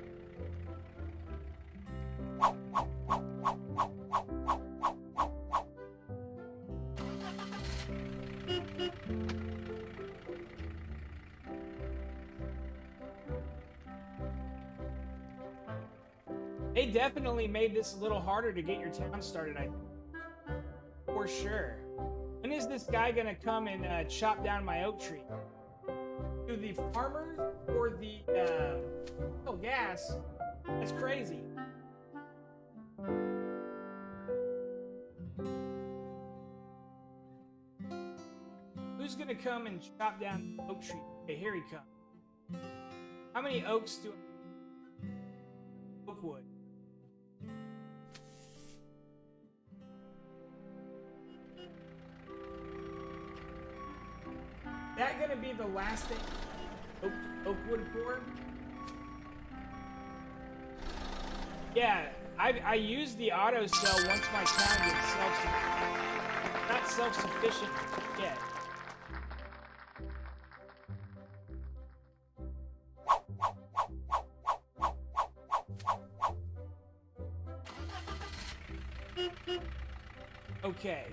They definitely made this a little harder to get your town started, I think. For sure. When is this guy gonna come and chop down my oak tree? Do the farmers or the gas? That's crazy. Who's gonna come and chop down the oak tree? Okay, here he comes. How many oaks do oak wood? That gonna be the last thing oak wood for? Yeah, I use the auto cell once my town gets self-sufficient. Not self-sufficient yet. Okay.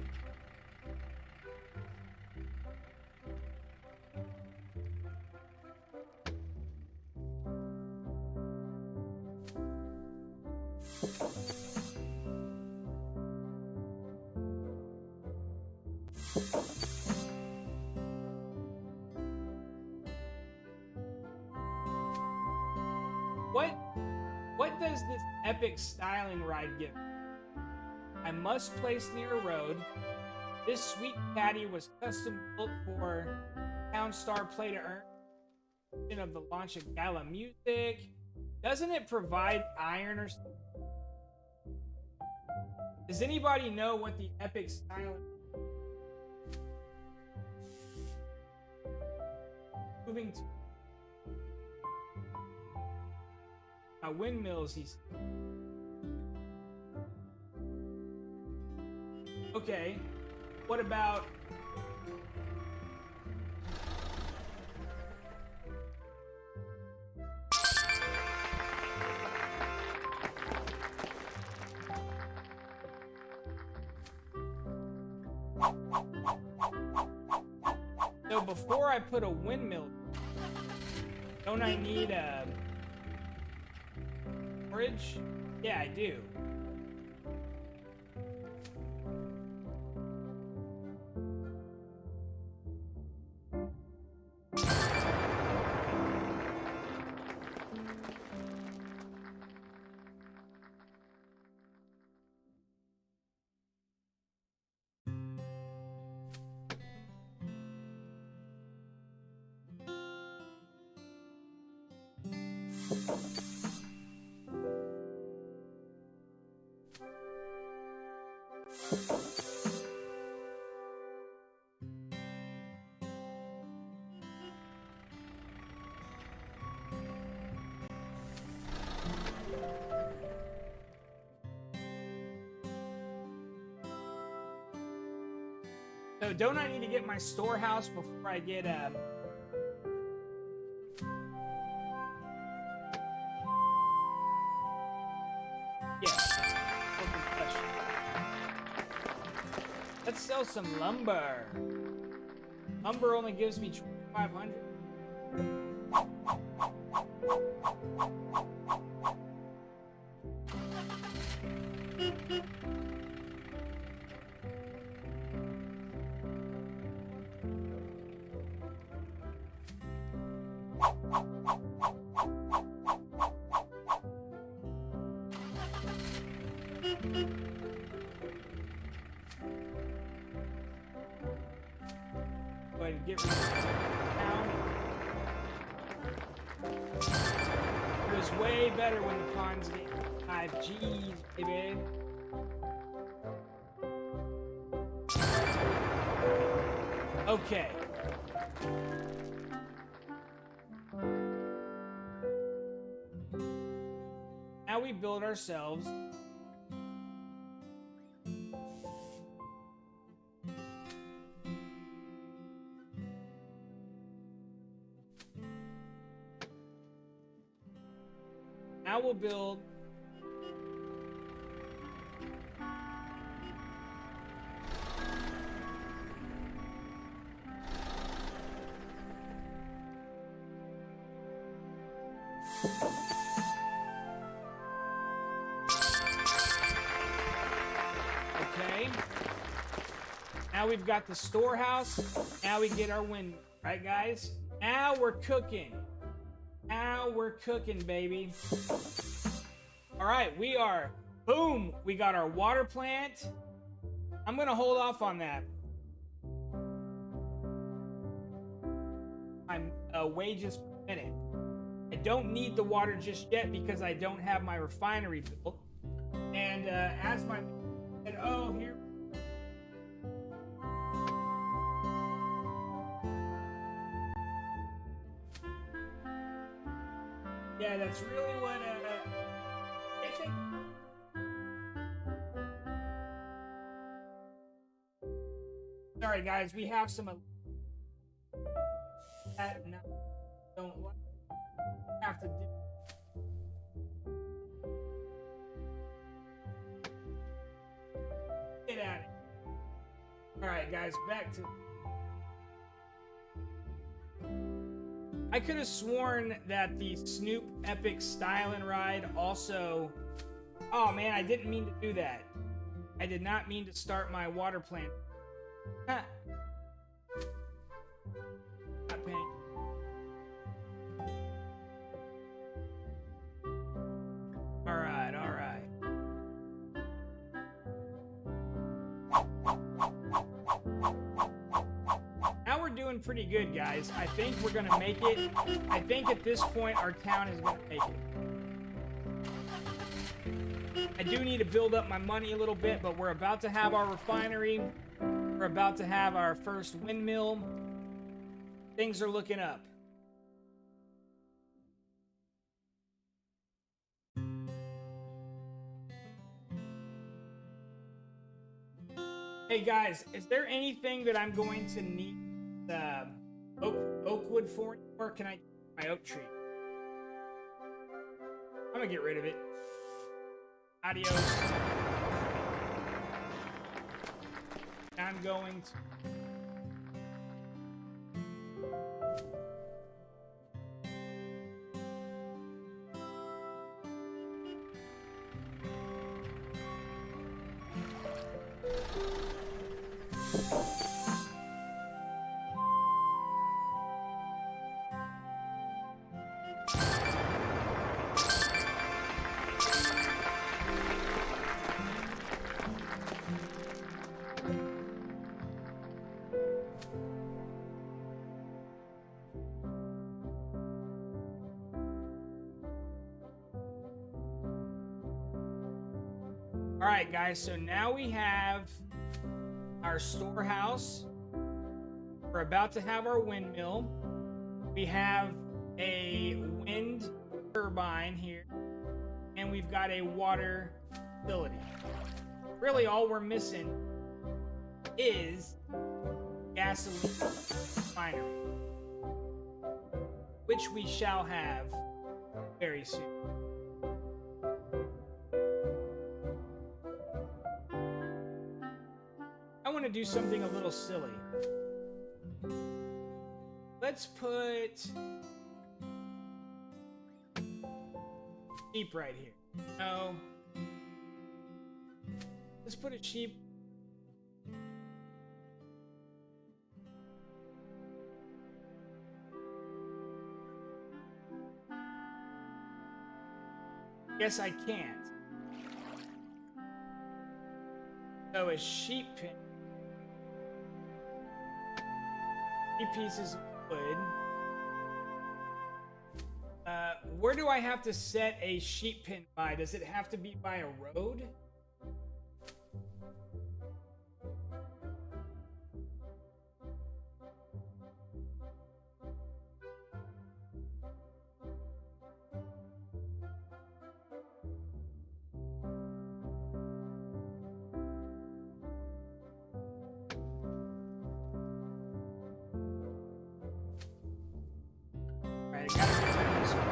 What does this epic styling ride give? I must place near a road. This sweet caddy was custom built for Town Star play to earn of the launch of Gala Music. Doesn't it provide iron or something? Does anybody know what the epic styling? Moving to windmills, he's okay. What about so before I put a windmill, don't I need a bridge? Yeah, I do. So don't I need to get my storehouse before I get let's sell some lumber. Lumber only gives me 500. Go ahead and get rid of this now. It was way better when the pawns get 5 G's, baby. Okay. Now we build ourselves now we'll build okay. Now we've got the storehouse. Now we get our wind, right guys? Now we're cooking. Now we're cooking, baby. All right, we are, boom, we got our water plant. I'm gonna hold off on that. I'm wages per minute. I don't need the water just yet because I don't have my refinery built. And as my said, oh, here. Yeah, that's really what I think. Sorry, guys, we have some that no, don't have to do. Get at it. All right, guys, back to. I could have sworn that the Snoop Epic Stylin' Ride also... Oh, man, I didn't mean to do that. I did not mean to start my water plant. Huh. Not paying. All right, all right. Doing pretty good, guys. I think we're gonna make it. I think at this point our town is gonna make it. I do need to build up my money a little bit, but we're about to have our refinery. We're about to have our first windmill. Things are looking up. Hey guys, is there anything that I'm going to need oak wood for, or can I my oak tree? I'm gonna get rid of it. Adios. I'm going to. All right, guys, so now we have our storehouse. We're about to have our windmill. We have a wind turbine here, and we've got a water facility. Really, all we're missing is gasoline refinery, which we shall have very soon. I want to do something a little silly. let's put sheep right here. No. Let's put a sheep. Guess I can't. So a sheep pen. 3 pieces of wood. Where do I have to set a sheep pen by? Does it have to be by a road? Right, I gotta return this one.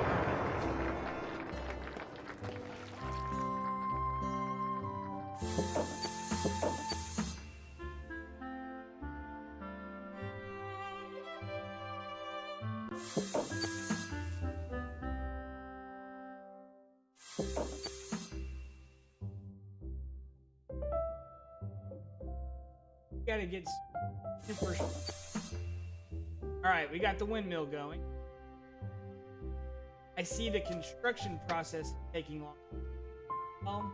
Gotta get super. Alright, we got the windmill going. I see the construction process taking long.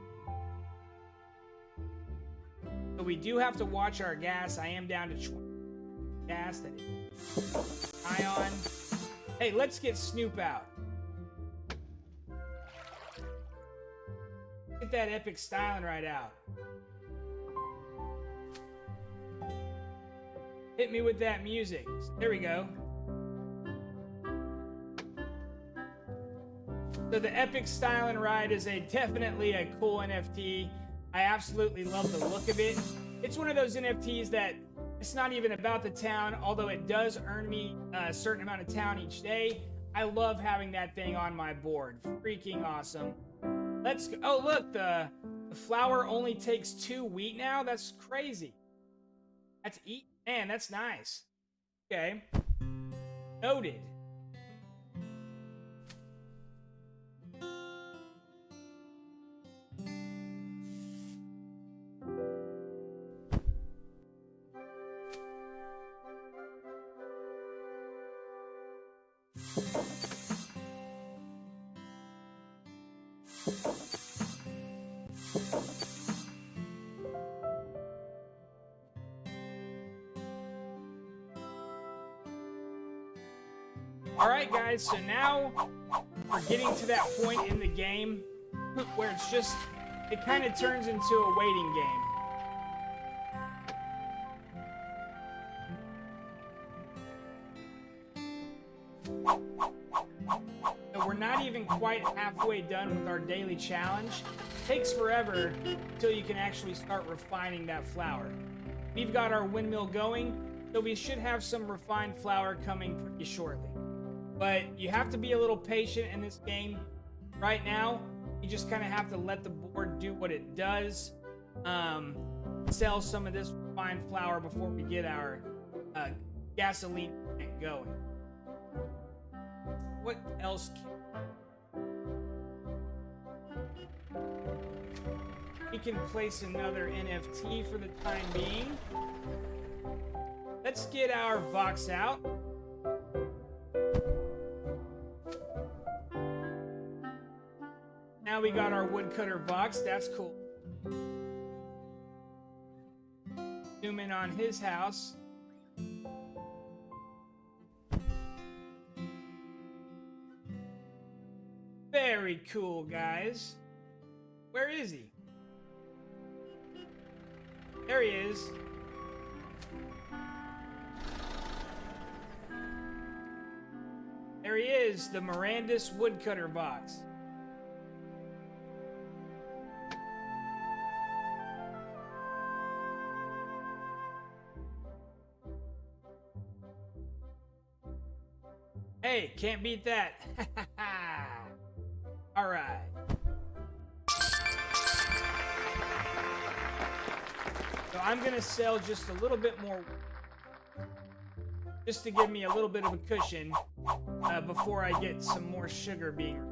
So we do have to watch our gas. I am down to 20 gas that is high on. Hey, let's get Snoop out. Get that epic styling right out. Hit me with that music. There we go. So the epic styling ride is definitely a cool NFT. I absolutely love the look of it. It's one of those NFTs that it's not even about the town, although it does earn me a certain amount of town each day. I love having that thing on my board. Freaking awesome. Let's go. Oh, look, the flour only takes 2 wheat now. That's crazy. That's man, that's nice. Okay. Noted. Alright guys, so now we're getting to that point in the game where it's just, it kind of turns into a waiting game. So we're not even quite halfway done with our daily challenge. It takes forever until you can actually start refining that flour. We've got our windmill going, so we should have some refined flour coming pretty shortly. But you have to be a little patient in this game. Right now, you just kind of have to let the board do what it does. Sell some of this refined flour before we get our gasoline tank going. What else we can place another NFT for the time being. Let's get our Vox out. Now we got our woodcutter Vox. That's cool. Zoom in on his house. Very cool, guys. Where is he? There he is. There he is, the Mirandus woodcutter Vox. Hey, can't beat that. All right. So I'm gonna sell just a little bit more. just to give me a little bit of a cushion before I get some more sugar being.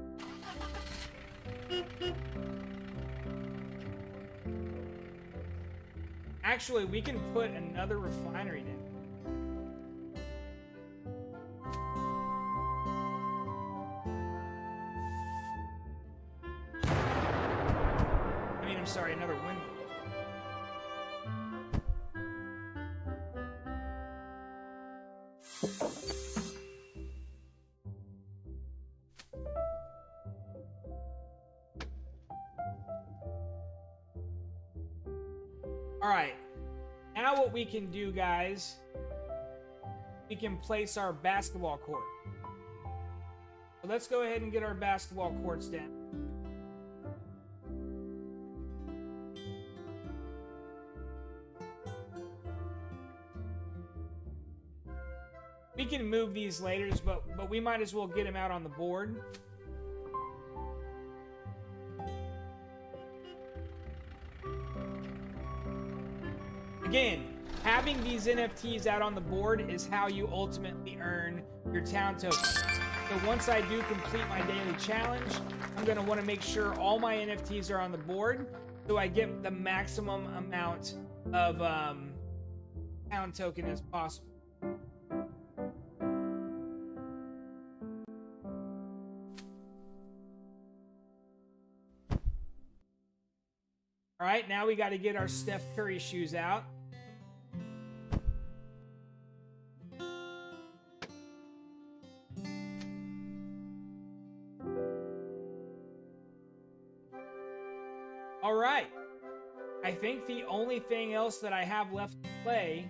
Actually, we can put another refinery down. I'm sorry, another windmill. All right. Now what we can do, guys, we can place our basketball court. So let's go ahead and get our basketball courts down. We can move these later, but we might as well get them out on the board. Again, having these NFTs out on the board is how you ultimately earn your town tokens. So once I do complete my daily challenge, I'm going to want to make sure all my NFTs are on the board so I get the maximum amount of town token as possible. All right, now we got to get our Steph Curry shoes out. All right. I think the only thing else that I have left to play,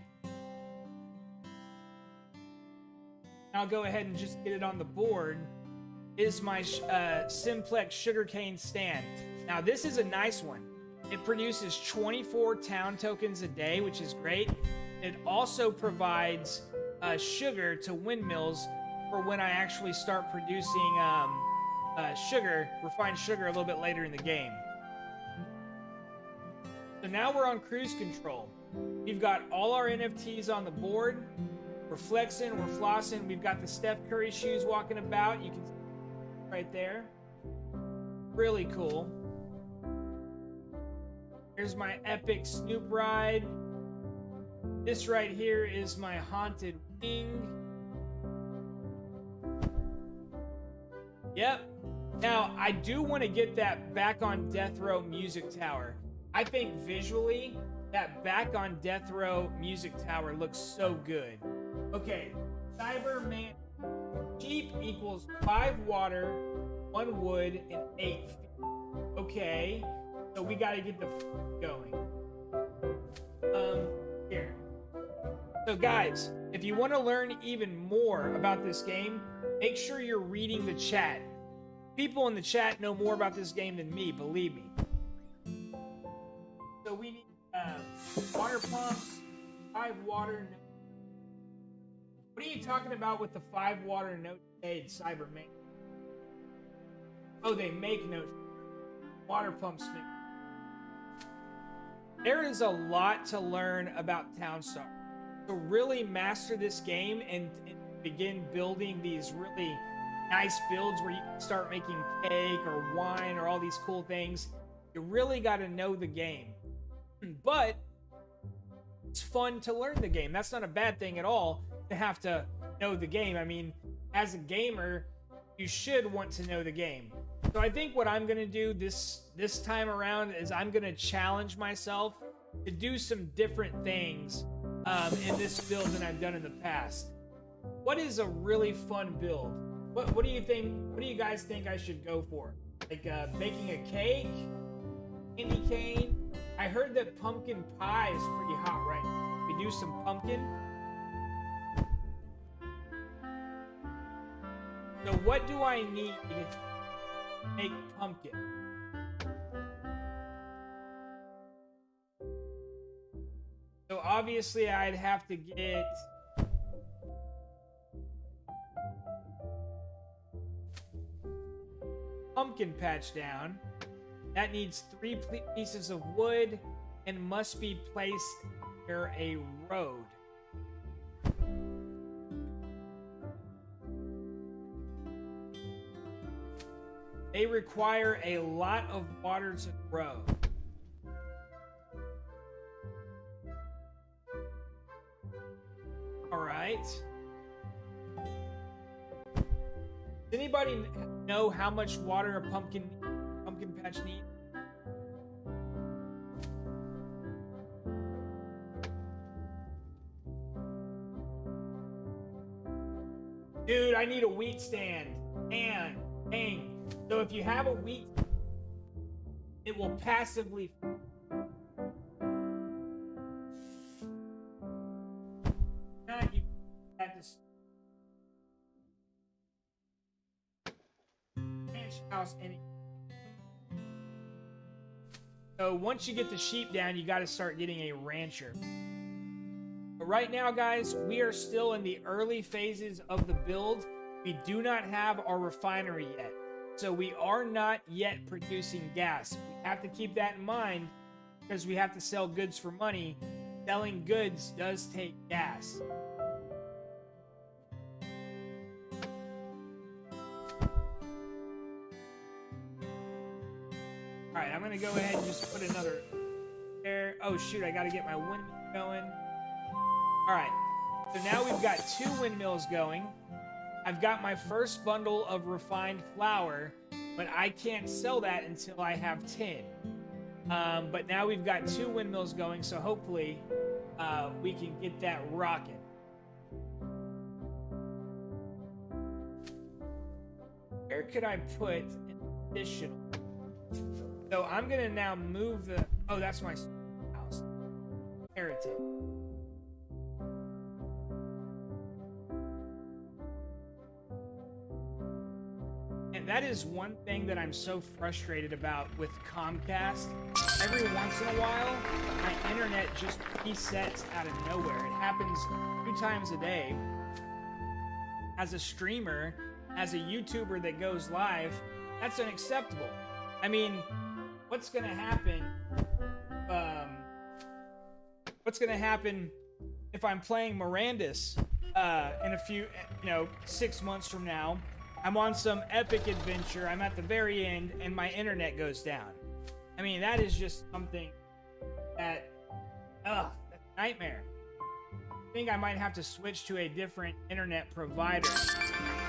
I'll go ahead and just get it on the board, is my Simplex sugarcane stand. Now, this is a nice one. It produces 24 town tokens a day, which is great. It also provides sugar to windmills for when I actually start producing sugar, refined sugar, a little bit later in the game. So now we're on cruise control. We've got all our NFTs on the board. We're flexing, we're flossing. We've got the Steph Curry shoes walking about. You can see right there. Really cool. Here's my epic Snoop ride. This right here is my haunted wing. Yep. Now, I do want to get that Back on Death Row music tower. I think visually, that Back on Death Row music tower looks so good. Okay, Cyberman sheep equals 5 water, 1 wood, and 8 feet. Okay, so we got to get the going. Here. So guys, if you want to learn even more about this game, make sure you're reading the chat. People in the chat know more about this game than me, believe me. So we need water pumps, 5 water. What are you talking about with the 5 water note shade, Cyberman? Oh, they make note. Water pumps make. There is a lot to learn about Town Star. To really master this game and begin building these really nice builds where you can start making cake or wine or all these cool things, you really got to know the game. But it's fun to learn the game. That's not a bad thing at all to have to know the game. I mean, as a gamer, you should want to know the game. So I think what I'm going to do this time around is I'm going to challenge myself to do some different things in this build than I've done in the past. What is a really fun build? What do you think? What do you guys think I should go for? Like baking a cake, candy cane. I heard that pumpkin pie is pretty hot, right? We do some pumpkin. So what do I need to make pumpkin? So obviously I'd have to get pumpkin patch down. That needs 3 pieces of wood and must be placed near a road. They require a lot of water to grow. All right. Does anybody know how much water a pumpkin patch needs? Dude, I need a wheat stand. And dang. So if you have a wheat, it will passively. Not you had this ranch house any. So once you get the sheep down, you got to start getting a rancher. But right now, guys, we are still in the early phases of the build. We do not have our refinery yet. So we are not yet producing gas. We have to keep that in mind because we have to sell goods for money. Selling goods does take gas. All right, I'm going to go ahead and just put another there. Oh, shoot, I got to get my windmill going. All right, so now we've got 2 windmills going. I've got my first bundle of refined flour, but I can't sell that until I have 10. But now we've got 2 windmills going, so hopefully we can get that rocking. Where could I put an additional? So I'm going to now move the... Oh, that's my house. Heritage. That is one thing that I'm so frustrated about with Comcast. Every once in a while, my internet just resets out of nowhere. It happens 2 times a day. As a streamer, as a YouTuber that goes live, that's unacceptable. I mean, what's gonna happen? What's gonna happen if I'm playing Mirandus in a few, 6 months from now? I'm on some epic adventure, I'm at the very end, and my internet goes down. I mean, that is just something that, that's a nightmare. I think I might have to switch to a different internet provider.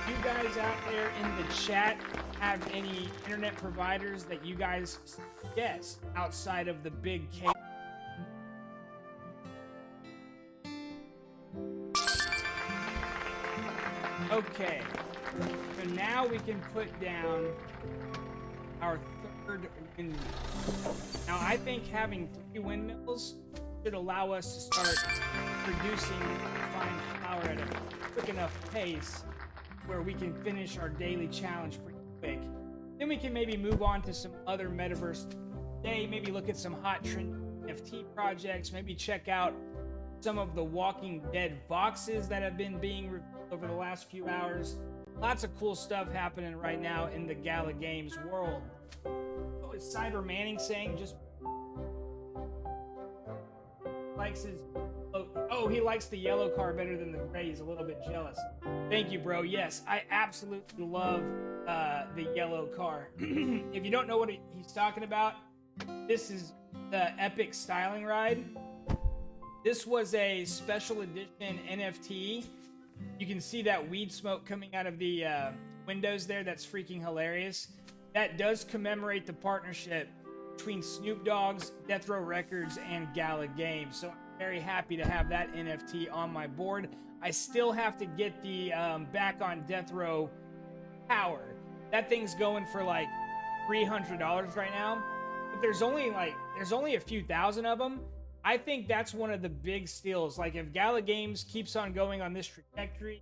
You guys out there in the chat have any internet providers that you guys suggest outside of the big cable? Okay. So now we can put down our 3rd windmill. Now I think having 3 windmills should allow us to start producing refined flour at a quick enough pace where we can finish our daily challenge pretty quick. Then we can maybe move on to some other metaverse today, maybe look at some hot trend NFT projects, maybe check out some of the Walking Dead boxes that have been being revealed over the last few hours. Lots of cool stuff happening right now in the Gala Games world. Oh, is Cyber Manning saying just likes his... Oh, he likes the yellow car better than the gray. He's a little bit jealous. Thank you, bro. Yes, I absolutely love the yellow car. If you don't know what he's talking about, this is the Epic Styling Ride. This was a special edition NFT. You can see that weed smoke coming out of the windows there. That's freaking hilarious. That does commemorate the partnership between Snoop Dogg's Death Row Records and Gala Games. So I'm very happy to have that NFT on my board. I still have to get the Back on Death Row power. That thing's going for like $300 right now. But there's only a few thousand of them. I think that's one of the big steals. Like if Gala Games keeps on going on this trajectory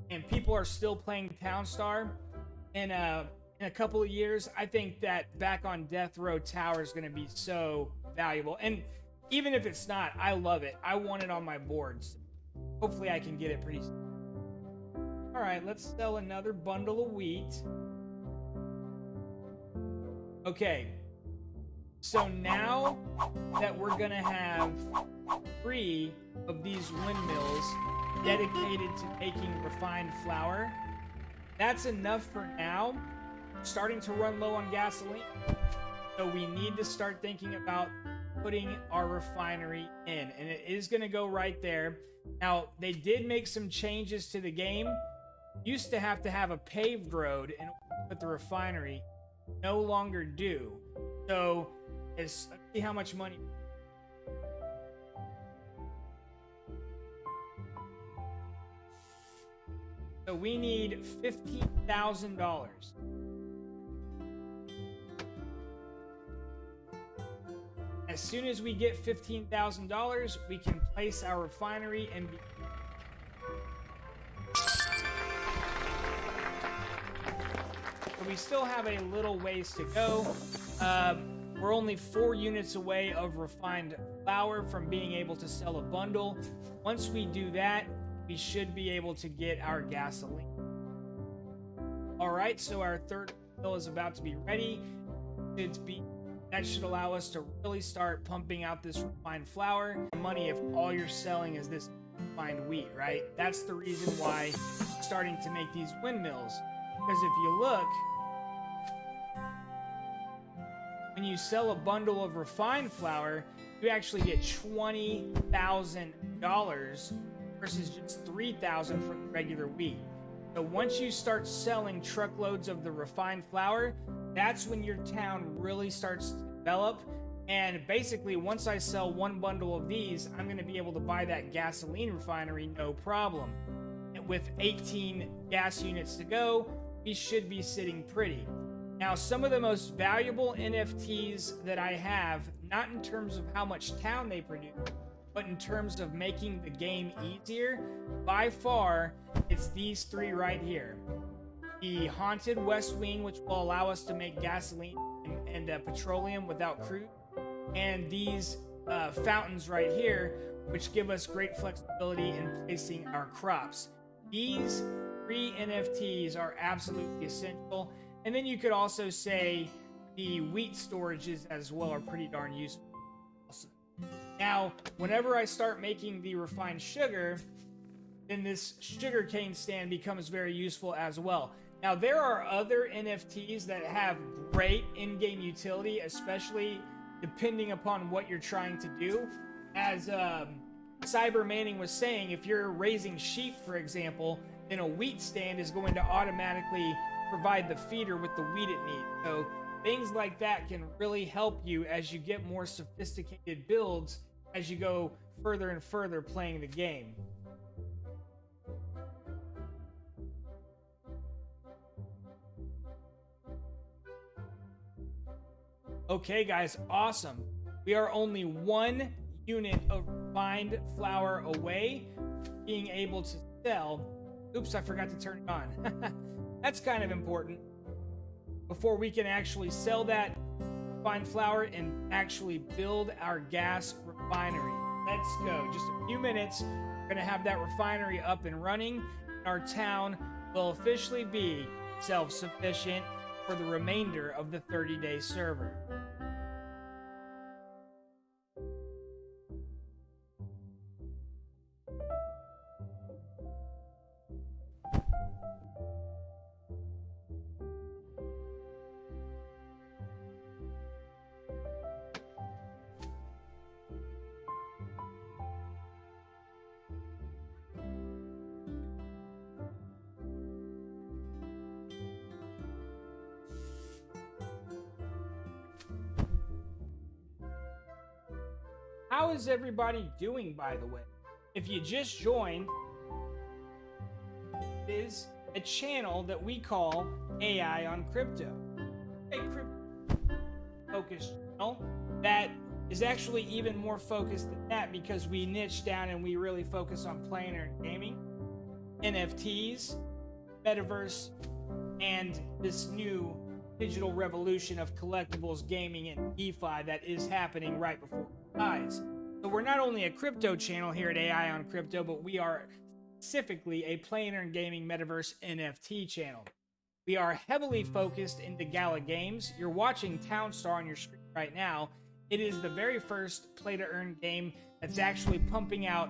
and people are still playing Town Star in a couple of years, I think that Back on Death Row Tower is going to be so valuable. And even if it's not, I love it. I want it on my boards. Hopefully I can get it pretty soon. All right, let's sell another bundle of wheat. Okay. So now that we're going to have 3 of these windmills dedicated to making refined flour, that's enough for now starting to run low on gasoline, so we need to start thinking about putting our refinery in, and it is going to go right there. Now, they did make some changes to the game. Used to have a paved road in order to put the refinery. No longer do. So, let's see how much money. So we need $15,000. As soon as we get $15,000, we can place our refinery and be... So we still have a little ways to go. We're only 4 units away of refined flour from being able to sell a bundle. Once we do that, we should be able to get our gasoline. All right, so our third fill is about to be ready. That should allow us to really start pumping out this refined flour. Money if all you're selling is this refined wheat, right? That's the reason why I'm starting to make these windmills. Because if you look, when you sell a bundle of refined flour, you actually get $20,000 versus just $3,000 for regular wheat. So once you start selling truckloads of the refined flour, that's when your town really starts to develop. And basically, once I sell 1 bundle of these, I'm going to be able to buy that gasoline refinery no problem. And with 18 gas units to go, we should be sitting pretty. Now, some of the most valuable NFTs that I have, not in terms of how much town they produce, but in terms of making the game easier, by far, it's these 3 right here. The Haunted West Wing, which will allow us to make gasoline and petroleum without crude. And these fountains right here, which give us great flexibility in placing our crops. These 3 NFTs are absolutely essential. And then you could also say the wheat storages as well are pretty darn useful. Now, whenever I start making the refined sugar, then this sugarcane stand becomes very useful as well. Now, there are other NFTs that have great in-game utility, especially depending upon what you're trying to do. As Cyber Manning was saying, if you're raising sheep, for example, then a wheat stand is going to automatically provide the feeder with the wheat it needs. So things like that can really help you as you get more sophisticated builds as you go further and further playing the game. Okay, guys, awesome. We are only 1 unit of refined flour away from being able to sell. Oops, I forgot to turn it on. That's kind of important. Before we can actually sell that refined flour and actually build our gas refinery. Let's go. Just a few minutes. We're going to have that refinery up and running. And our town will officially be self-sufficient for the remainder of the 30-day server. How is everybody doing, by the way? If you just joined, it is a channel that we call AI on Crypto. A crypto-focused channel that is actually even more focused than that because we niche down and we really focus on playing and gaming, NFTs, metaverse, and this new digital revolution of collectibles, gaming, and DeFi that is happening right before our eyes. So we're not only a crypto channel here at AI on Crypto, but we are specifically a playing and gaming metaverse NFT channel. We are heavily focused into Gala Games. You're watching Town Star on your screen right now. It is the very first play-to-earn game that's actually pumping out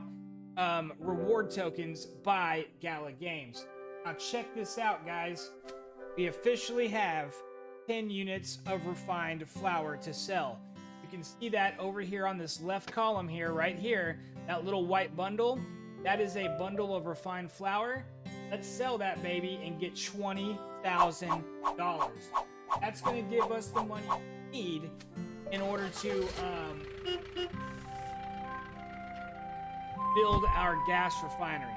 reward tokens by Gala Games. Now check this out, guys. we officially have 10 units of refined flour to sell. You can see that over here on this left column here, right here, that little white bundle. That is a bundle of refined flour. Let's sell that baby and get $20,000. That's going to give us the money we need in order to build our gas refinery.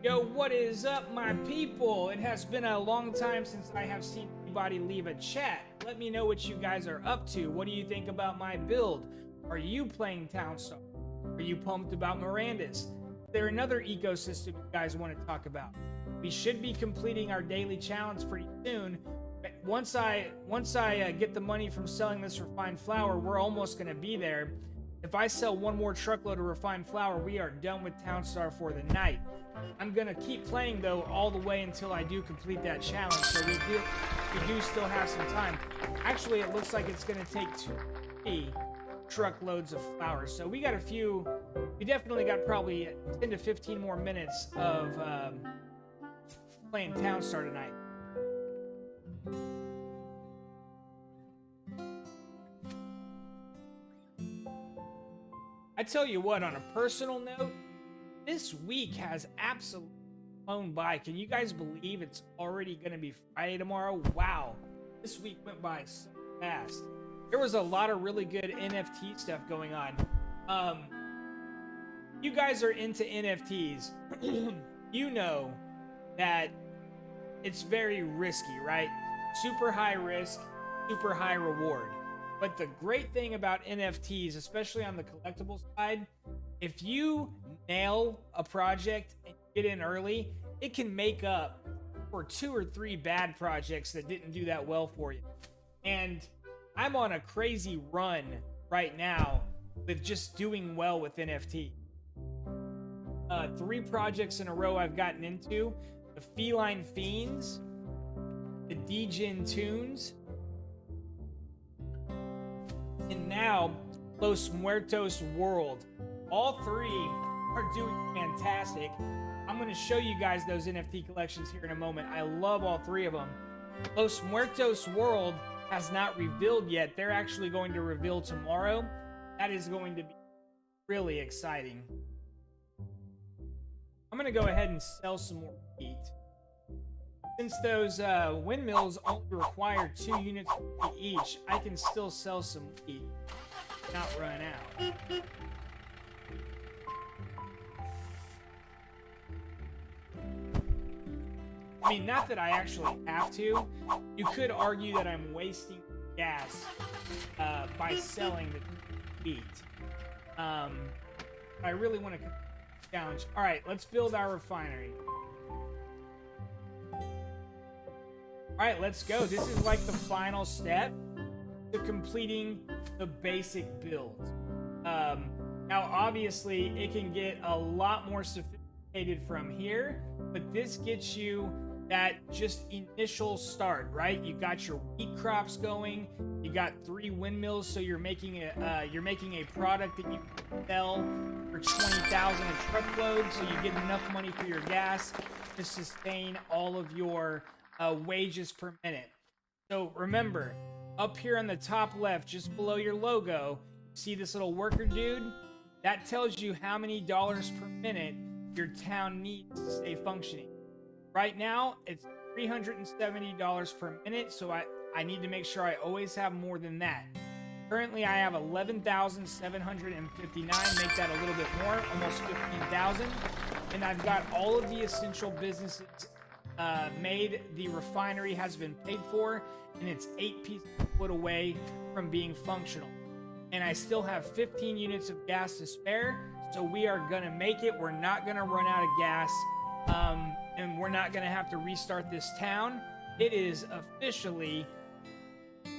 Yo, what is up, my people? It has been a long time since I have seen anybody leave a chat. Let me know what you guys are up to. What do you think about my build? Are you playing Town Star? Are you pumped about Mirandus? Is there another ecosystem you guys want to talk about? We should be completing our daily challenge pretty soon. Once I get the money from selling this refined flour, we're almost going to be there. If I sell one more truckload of refined flour, we are done with Town Star for the night. I'm going to keep playing, though, all the way until I do complete that challenge, so we do still have some time. Actually, it looks like it's going to take 3 truckloads of flour, so we got we definitely got probably 10 to 15 more minutes of playing Town Star tonight. I tell you what, on a personal note, this week has absolutely flown by. Can you guys believe it's already going to be Friday tomorrow? Wow. This week went by so fast. There was a lot of really good NFT stuff going on. You guys are into NFTs. You know that it's very risky, right? Super high risk, super high reward. But the great thing about NFTs, especially on the collectible side, if you nail a project and get in early, it can make up for 2 or 3 bad projects that didn't do that well for you. And I'm on a crazy run right now with just doing well with NFT. 3 projects in a row I've gotten into: the Feline Fiends, the Degen Tunes, and now Los Muertos World. All 3 are doing fantastic. I'm going to show you guys those NFT collections here in a moment. I love all 3 of them. Los Muertos World has not revealed yet. They're actually going to reveal tomorrow. That is going to be really exciting. I'm going to go ahead and sell some more wheat. Since those windmills only require 2 units each, I can still sell some wheat, not run out. I mean, not that I actually have to. You could argue that I'm wasting gas by selling the wheat. I really want to challenge. All right, let's build our refinery. All right, let's go. This is like the final step to completing the basic build. Now, obviously, it can get a lot more sophisticated from here, but this gets you that just initial start, right? You got your wheat crops going. You got 3 windmills, so you're making a product that you can sell for $20,000 a truckload, so you get enough money for your gas to sustain all of your wages per minute. So remember, up here on the top left, just below your logo, see this little worker dude? That tells you how many dollars per minute your town needs to stay functioning. Right now, it's $370 per minute, so I need to make sure I always have more than that. Currently, I have 11,759, make that a little bit more, almost 15,000. And I've got all of the essential businesses made. The refinery has been paid for, and it's 8 pieces of wood away from being functional. And I still have 15 units of gas to spare, so we are gonna make it. We're not gonna run out of gas, and we're not gonna have to restart this town. It is officially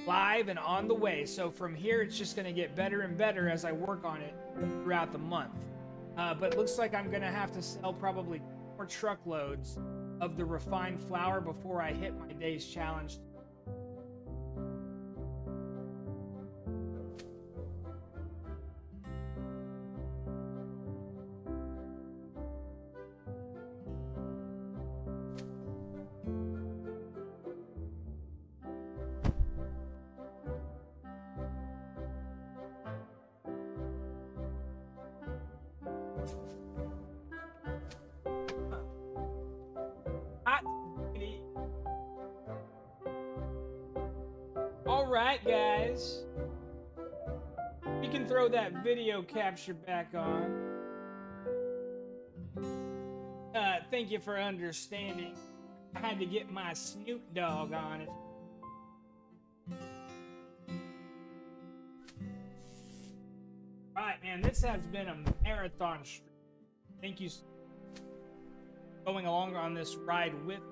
live and on the way. So from here, it's just gonna get better and better as I work on it throughout the month. But it looks like I'm gonna have to sell probably 4 truckloads of the refined flour before I hit my day's challenge. All right, guys. We can throw that video capture back on. Thank you for understanding. I had to get my Snoop Dogg on it. Alright, man, this has been a marathon stream. Thank you for going along on this ride with me.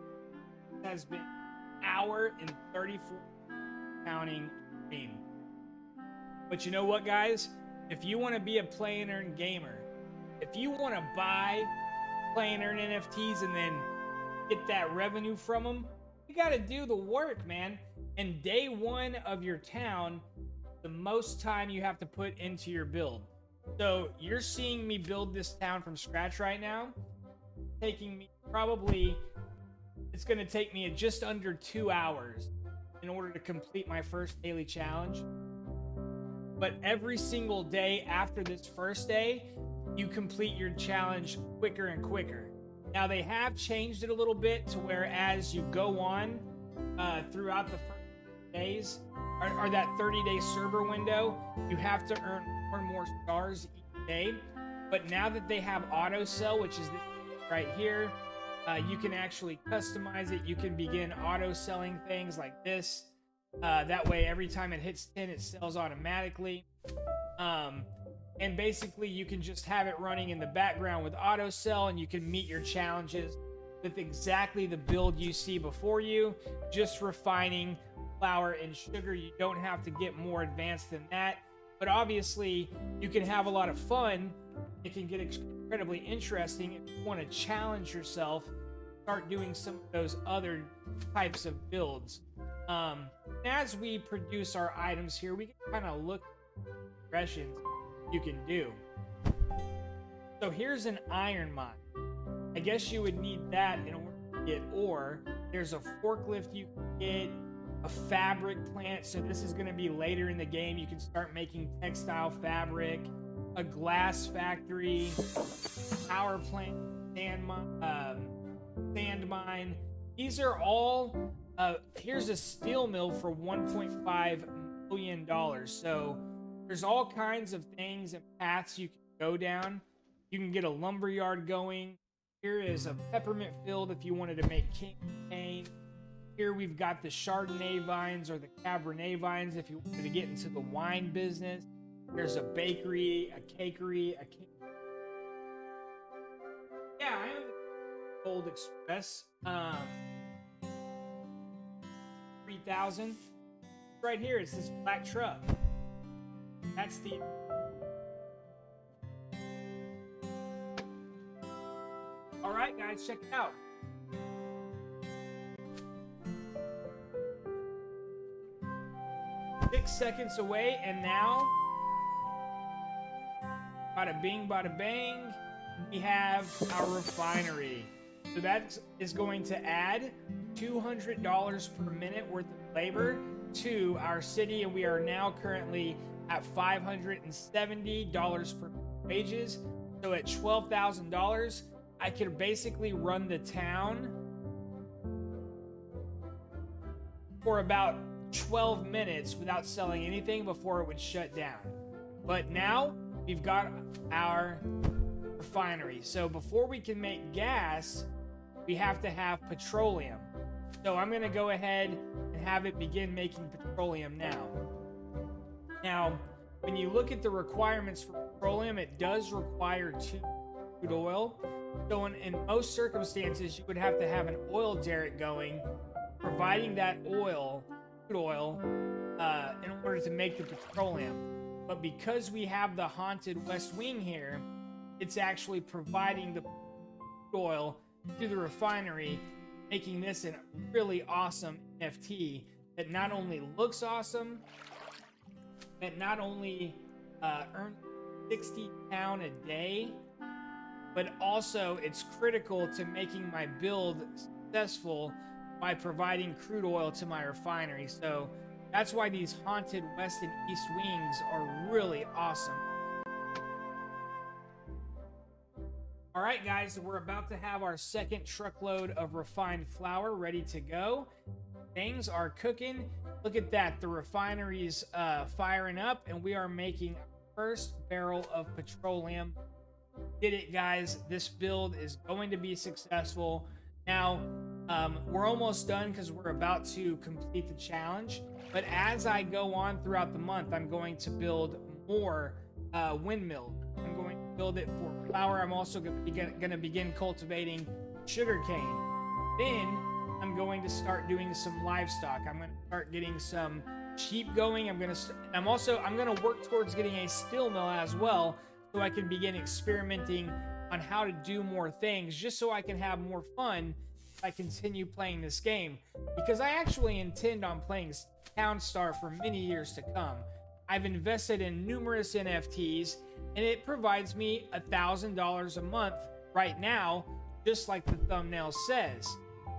It has been an hour and 34 counting stream. But you know what, guys? If you want to be a play and earn gamer, if you want to buy, play and earn NFTs and then get that revenue from them, you got to do the work, man. And day one of your town, the most time you have to put into your build. So you're seeing me build this town from scratch right now. Taking me probably, it's going to take me just under 2 hours in order to complete my first daily challenge. But every single day after this first day, you complete your challenge quicker and quicker. Now they have changed it a little bit to where as you go on throughout the first days, or that 30-day server window, you have to earn more and more stars each day. But now that they have auto sell, which is this right here, you can actually customize it. You can begin auto selling things like this. That way, every time it hits 10, it sells automatically. And basically, you can just have it running in the background with auto sell, and you can meet your challenges with exactly the build you see before you, just refining flour and sugar. You don't have to get more advanced than that. But obviously, you can have a lot of fun. It can get incredibly interesting if you want to challenge yourself. Start doing some of those other types of builds. As we produce our items here, we can kind of look at the progressions you can do. So here's an iron mine. I guess you would need that in order to get ore. There's a forklift you can get, a fabric plant. So this is going to be later in the game. You can start making textile fabric, a glass factory, power plant, sand mine. These are all, here's a steel mill for $1.5 million. So there's all kinds of things and paths you can go down. You can get a lumber yard going. Here is a peppermint field if you wanted to make king cane. Here we've got the Chardonnay vines or the Cabernet vines if you wanted to get into the wine business. There's a bakery, a cakery, yeah, I am the Gold Express. 3000. Right here, it's this black truck. That's the... Alright guys, check it out. Six seconds away, and now, bada bing, bada bang, we have our refinery. So that is going to add $200 per minute worth of labor to our city, and we are now currently at $570 per wages. So at $12,000, I could basically run the town for about 12 minutes without selling anything before it would shut down. But now we've got our refinery. So before we can make gas, we have to have petroleum. So I'm going to go ahead and have it begin making petroleum now. Now, when you look at the requirements for petroleum, it does require 2 crude oil. So in most circumstances, you would have to have an oil derrick going, providing that oil, crude oil, in order to make the petroleum. But because we have the haunted West Wing here, it's actually providing the crude oil to the refinery, making this a really awesome NFT that not only looks awesome, that not only earns 60 pound a day, but also it's critical to making my build successful by providing crude oil to my refinery. So that's why these haunted west and east wings are really awesome. All right, guys, we're about to have our second truckload of refined flour ready to go. Things are cooking. Look at that. The refinery's firing up, and we are making our first barrel of petroleum. Did it, guys. This build is going to be successful. Now, we're almost done because we're about to complete the challenge. But as I go on throughout the month, I'm going to build more windmill. I'm going to build it for flour. I'm also going to begin cultivating sugarcane. Then I'm going to start doing some livestock. I'm going to start getting some sheep going. I'm going to work towards getting a steel mill as well, so I can begin experimenting on how to do more things, just so I can have more fun if I continue playing this game. Because I actually intend on playing Town Star for many years to come. I've invested in numerous NFTs, and it provides me $1,000 a month right now, just like the thumbnail says.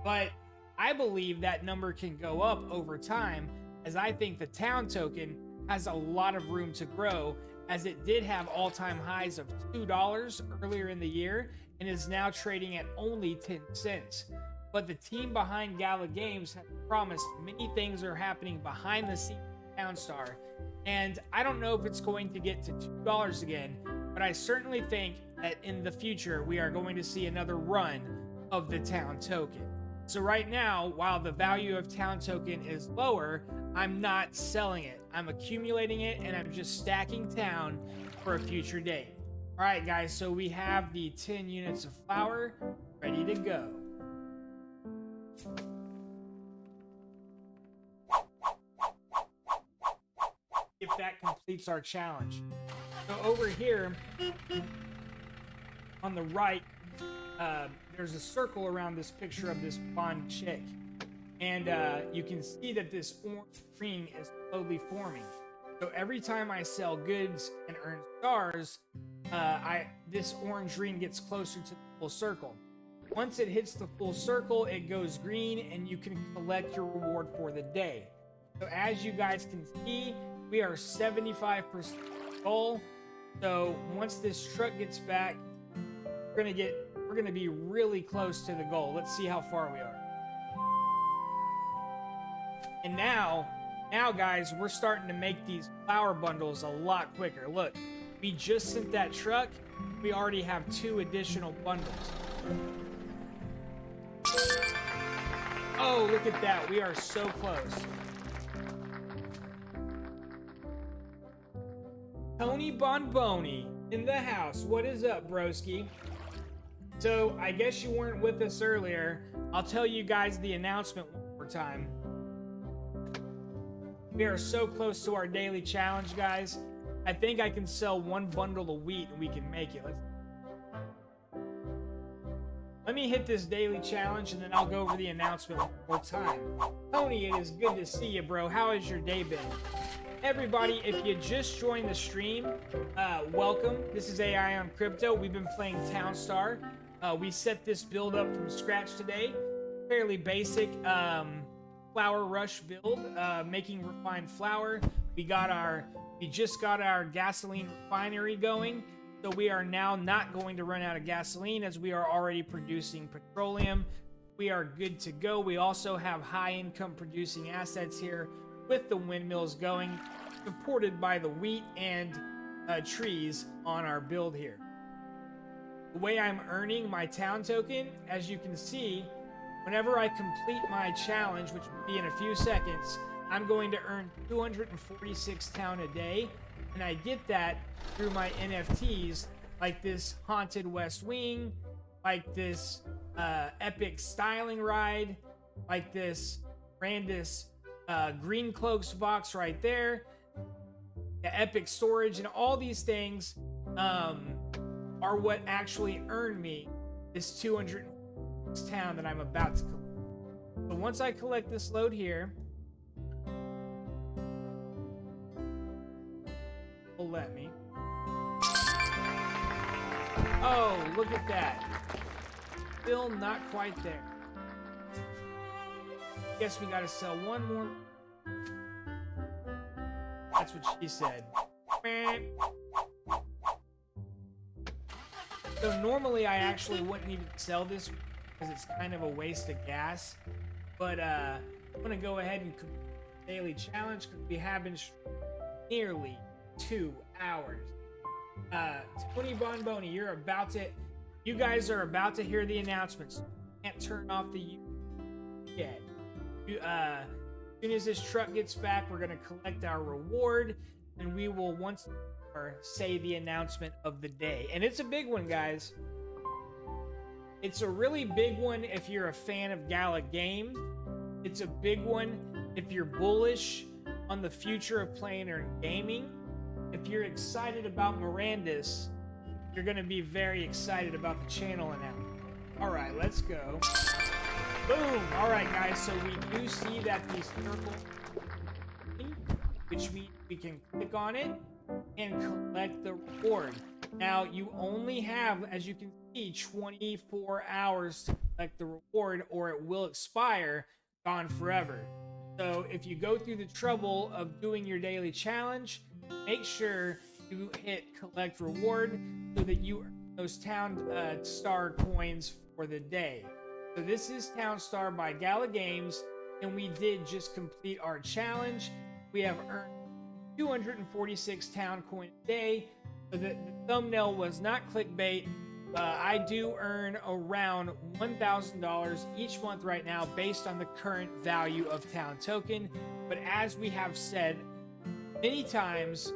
But I believe that number can go up over time, as I think the town token has a lot of room to grow, as it did have all-time highs of $2 earlier in the year and is now trading at only 10 cents. But the team behind Gala Games has promised many things are happening behind the scenes of Town Star, and I don't know if it's going to get to $2 again, but I certainly think that in the future we are going to see another run of the town token. So right now, while the value of town token is lower, I'm not selling it. I'm accumulating it, and I'm just stacking town for a future date. All right, guys, so we have the 10 units of flour ready to go. If that completes our challenge. So over here, on the right, there's a circle around this picture of this blonde chick, and you can see that this orange ring is slowly forming. So every time I sell goods and earn stars, this orange ring gets closer to the full circle. Once it hits the full circle, it goes green, and you can collect your reward for the day. So as you guys can see, we are 75% full. So once this truck gets back, we're gonna be really close to the goal. Let's see how far we are. And now guys, we're starting to make these flour bundles a lot quicker. Look, we just sent that truck. We already have 2 additional bundles. Oh, look at that. We are so close. Tony Bonboni in the house. What is up, broski? So, I guess you weren't with us earlier. I'll tell you guys the announcement one more time. We are so close to our daily challenge, guys. I think I can sell 1 bundle of wheat and we can make it. Let me hit this daily challenge, and then I'll go over the announcement one more time. Tony, it is good to see you, bro. How has your day been? Everybody, if you just joined the stream, welcome. This is AI on Crypto. We've been playing Town Star. We set this build up from scratch today. Fairly basic flour rush build, making refined flour. We just got our gasoline refinery going. So we are now not going to run out of gasoline, as we are already producing petroleum. We are good to go. We also have high income producing assets here with the windmills going, supported by the wheat and trees on our build here. The way I'm earning my town token, as you can see, whenever I complete my challenge, which will be in a few seconds, I'm going to earn 246 town a day, and I get that through my NFTs, like this Haunted West Wing, like this epic styling ride, like this Mirandus Green Cloaks box right there, the epic storage, and all these things are what actually earned me this 200 town that I'm about to collect. So once I collect this load here, will let me. Oh, look at that. Still not quite there. Guess we gotta sell 1 more. That's what she said. So normally I actually wouldn't even sell this because it's kind of a waste of gas. But I'm gonna go ahead and daily challenge because we have been nearly 2 hours. Tony Bonboni, you guys are about to hear the announcements. You can't turn off the YouTube yet. As soon as this truck gets back, we're gonna collect our reward, and we will once more say the announcement of the day. And it's a big one, guys. It's a really big one if you're a fan of Gala Games. It's a big one if you're bullish on the future of playing or gaming. If you're excited about Mirandus, you're going to be very excited about the channel announcement. All right, let's go. Boom. All right, guys, so we do see that the circle, which means we can click on it and collect the reward. Now, you only have, as you can see, 24 hours to collect the reward, or it will expire, gone forever. So if you go through the trouble of doing your daily challenge, make sure you hit collect reward so that you earn those Town Star coins for the day. So this is Town Star by Gala Games, and we did just complete our challenge. We have earned 246 town coin a day. So the thumbnail was not clickbait. I do earn around $1,000 each month right now based on the current value of town token. But as we have said many times,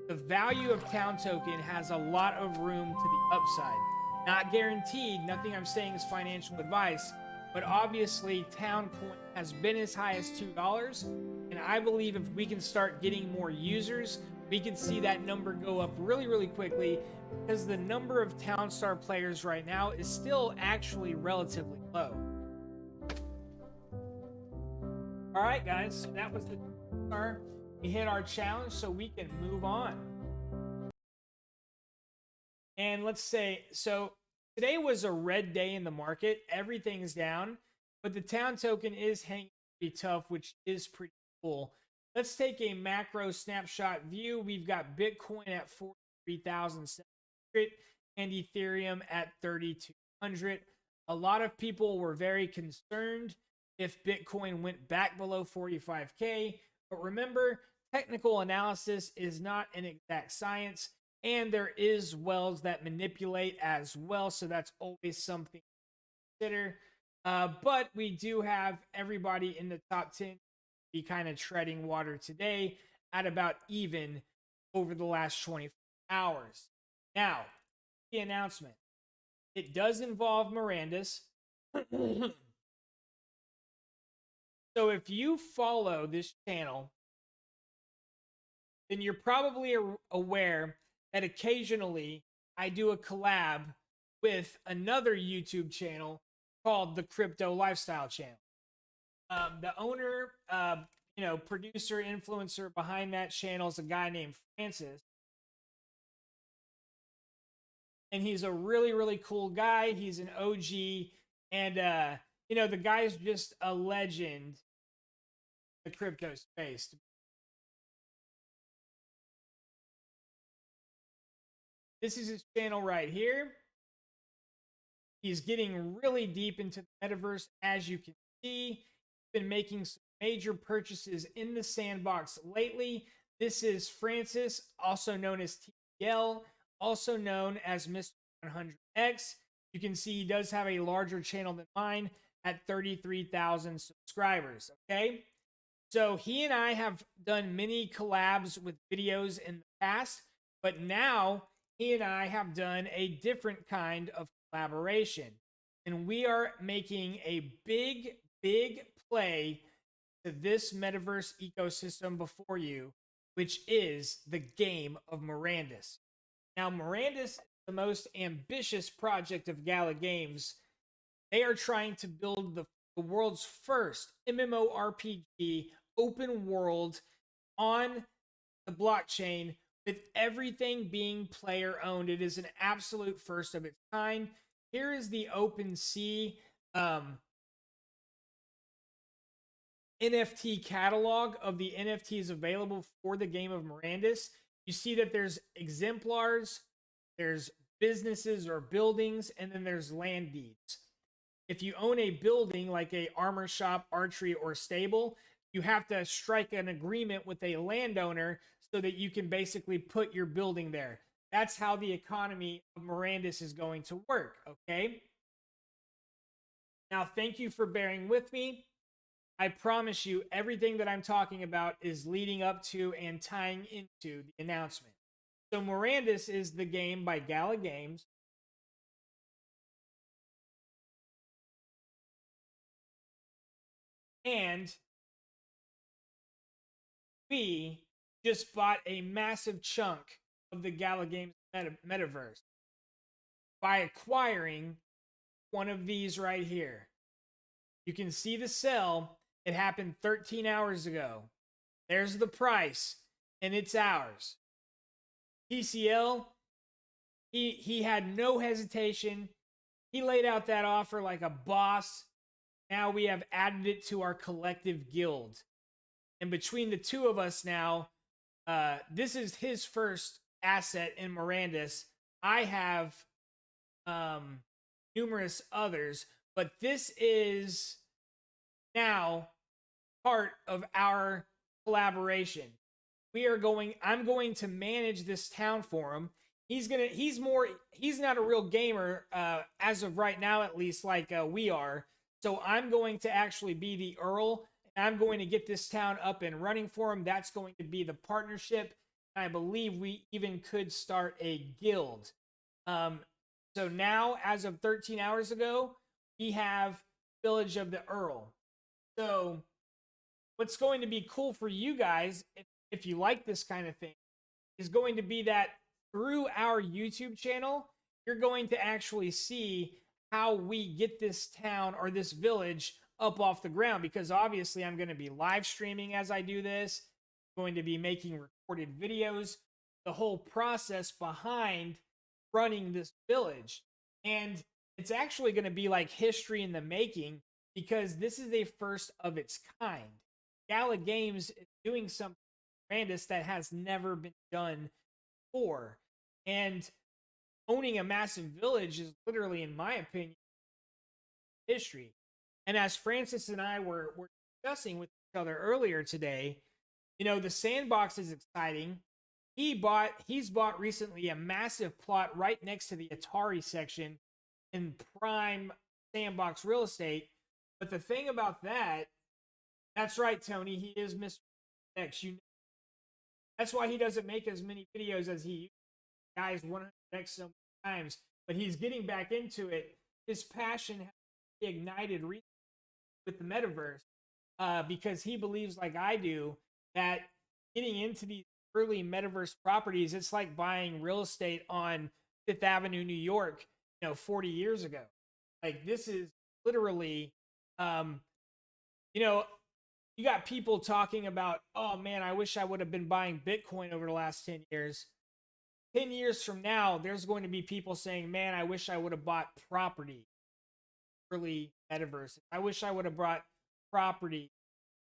the value of town token has a lot of room to the upside. Not guaranteed, nothing I'm saying is financial advice, but obviously town coin has been as high as $2, and I believe if we can start getting more users, we can see that number go up really, really quickly, because the number of Town Star players right now is still actually relatively low. All right, guys, so that was the Star. We hit our challenge, so we can move on. And let's say, so today was a red day in the market. Everything's down, but the town token is hanging pretty tough, which is pretty cool. Let's take a macro snapshot view. We've got Bitcoin at 43,700 and Ethereum at 3,200. A lot of people were very concerned if Bitcoin went back below 45K, but remember, technical analysis is not an exact science, and there is wells that manipulate as well, so that's always something to consider. But we do have everybody in the top 10 be kind of treading water today at about even over the last 24 hours. Now, the announcement. It does involve Mirandus. So if you follow this channel, then you're probably aware that occasionally I do a collab with another YouTube channel called the Crypto Lifestyle Channel. The owner, producer, influencer behind that channel is a guy named Francis. And he's a really, really cool guy. He's an OG. And, the guy's just a legend in the crypto space. This is his channel right here. He's getting really deep into the metaverse, as you can see. He's been making some major purchases in the sandbox lately. This is Francis, also known as TL, also known as Mr. 100X. You can see he does have a larger channel than mine at 33,000 subscribers, okay? So he and I have done many collabs with videos in the past, but now he and I have done a different kind of collaboration. And we are making a big, big play to this metaverse ecosystem before you, which is the game of Mirandus. Now, Mirandus is the most ambitious project of Gala Games. They are trying to build the world's first MMORPG open world on the blockchain with everything being player owned. It is an absolute first of its kind. Here is the OpenSea NFT catalog of the NFTs available for the game of Mirandus. You see that there's exemplars, there's businesses or buildings, and then there's land deeds. If you own a building like a armor shop, archery, or stable, you have to strike an agreement with a landowner so that you can basically put your building there. That's how the economy of Mirandus is going to work, okay? Now, thank you for bearing with me. I promise you, everything that I'm talking about is leading up to and tying into the announcement. So, Mirandus is the game by Gala Games. And we just bought a massive chunk of the Gala Games metaverse by acquiring one of these right here. You can see the sale. It happened 13 hours ago. There's the price, and it's ours. TCL, he had no hesitation. He laid out that offer like a boss. Now we have added it to our collective guild. And between the two of us now, this is his first asset in Mirandus. I have numerous others, but this is now part of our collaboration. I'm going to manage this town for him. He's not a real gamer as of right now, at least, like we are. So I'm going to actually be the Earl. I'm going to get this town up and running for him. That's going to be the partnership. I believe we even could start a guild. So now, as of 13 hours ago, we have Village of the Earl. So what's going to be cool for you guys, if you like this kind of thing, is going to be that through our YouTube channel, you're going to actually see how we get this town or this village up off the ground, because obviously I'm going to be live streaming as I do this, going to be making recorded videos, the whole process behind running this village. And it's actually going to be like history in the making, because this is a first of its kind. Gala Games is doing something Mirandus that has never been done before. And owning a massive village is literally, in my opinion, history. And as Francis and I were discussing with each other earlier today, you know, the sandbox is exciting. He's bought recently a massive plot right next to the Atari section in prime sandbox real estate. But the thing about that's right, Tony, he is Mr. X. You know, that's why he doesn't make as many videos as he used to. Guys 100x so many times, but he's getting back into it. His passion has ignited recently with the metaverse, because he believes, like I do, that getting into these early metaverse properties, it's like buying real estate on Fifth Avenue, New York, 40 years ago. Like, this is literally, you got people talking about, oh man, I wish I would have been buying Bitcoin over the last 10 years. 10 years from now, there's going to be people saying, man, I wish I would have bought property early metaverse. I wish I would have bought property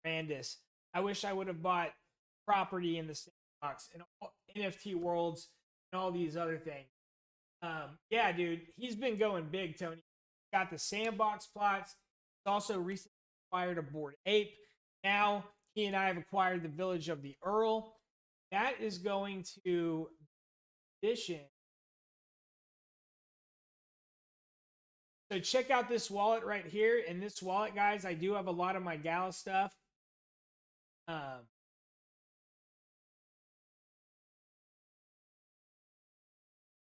Mirandus. I wish I would have bought property in the sandbox and NFT worlds and all these other things. Yeah, dude, he's been going big, Tony. Got the sandbox plots. He's also recently acquired a Bored Ape. Now he and I have acquired the Village of the Earl. That is going to addition. So check out this wallet right here. In this wallet, guys, I do have a lot of my Gala stuff.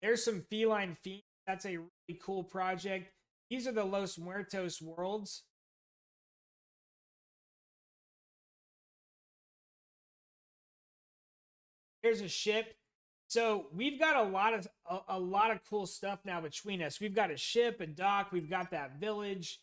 There's some Feline Fiends. That's a really cool project. These are the Los Muertos worlds. Here's a ship. So we've got a lot of cool stuff now between us. We've got a ship, a dock. We've got that village,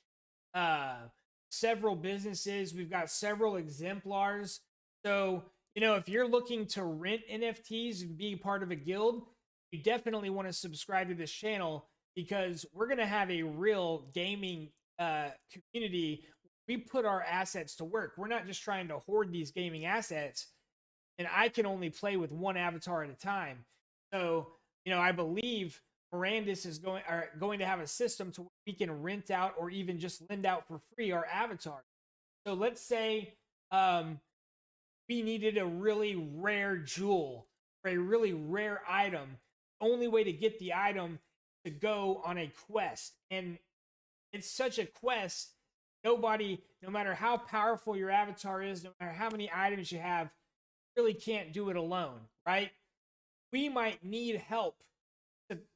several businesses. We've got several exemplars. So, if you're looking to rent NFTs and be part of a guild, you definitely want to subscribe to this channel, because we're going to have a real gaming community. We put our assets to work. We're not just trying to hoard these gaming assets. And I can only play with one avatar at a time. So, I believe Mirandus is going to have a system to where we can rent out or even just lend out for free our avatar. So let's say we needed a really rare jewel or a really rare item. Only way to get the item to go on a quest. And it's such a quest. Nobody, no matter how powerful your avatar is, no matter how many items you have, really can't do it alone, right? We might need help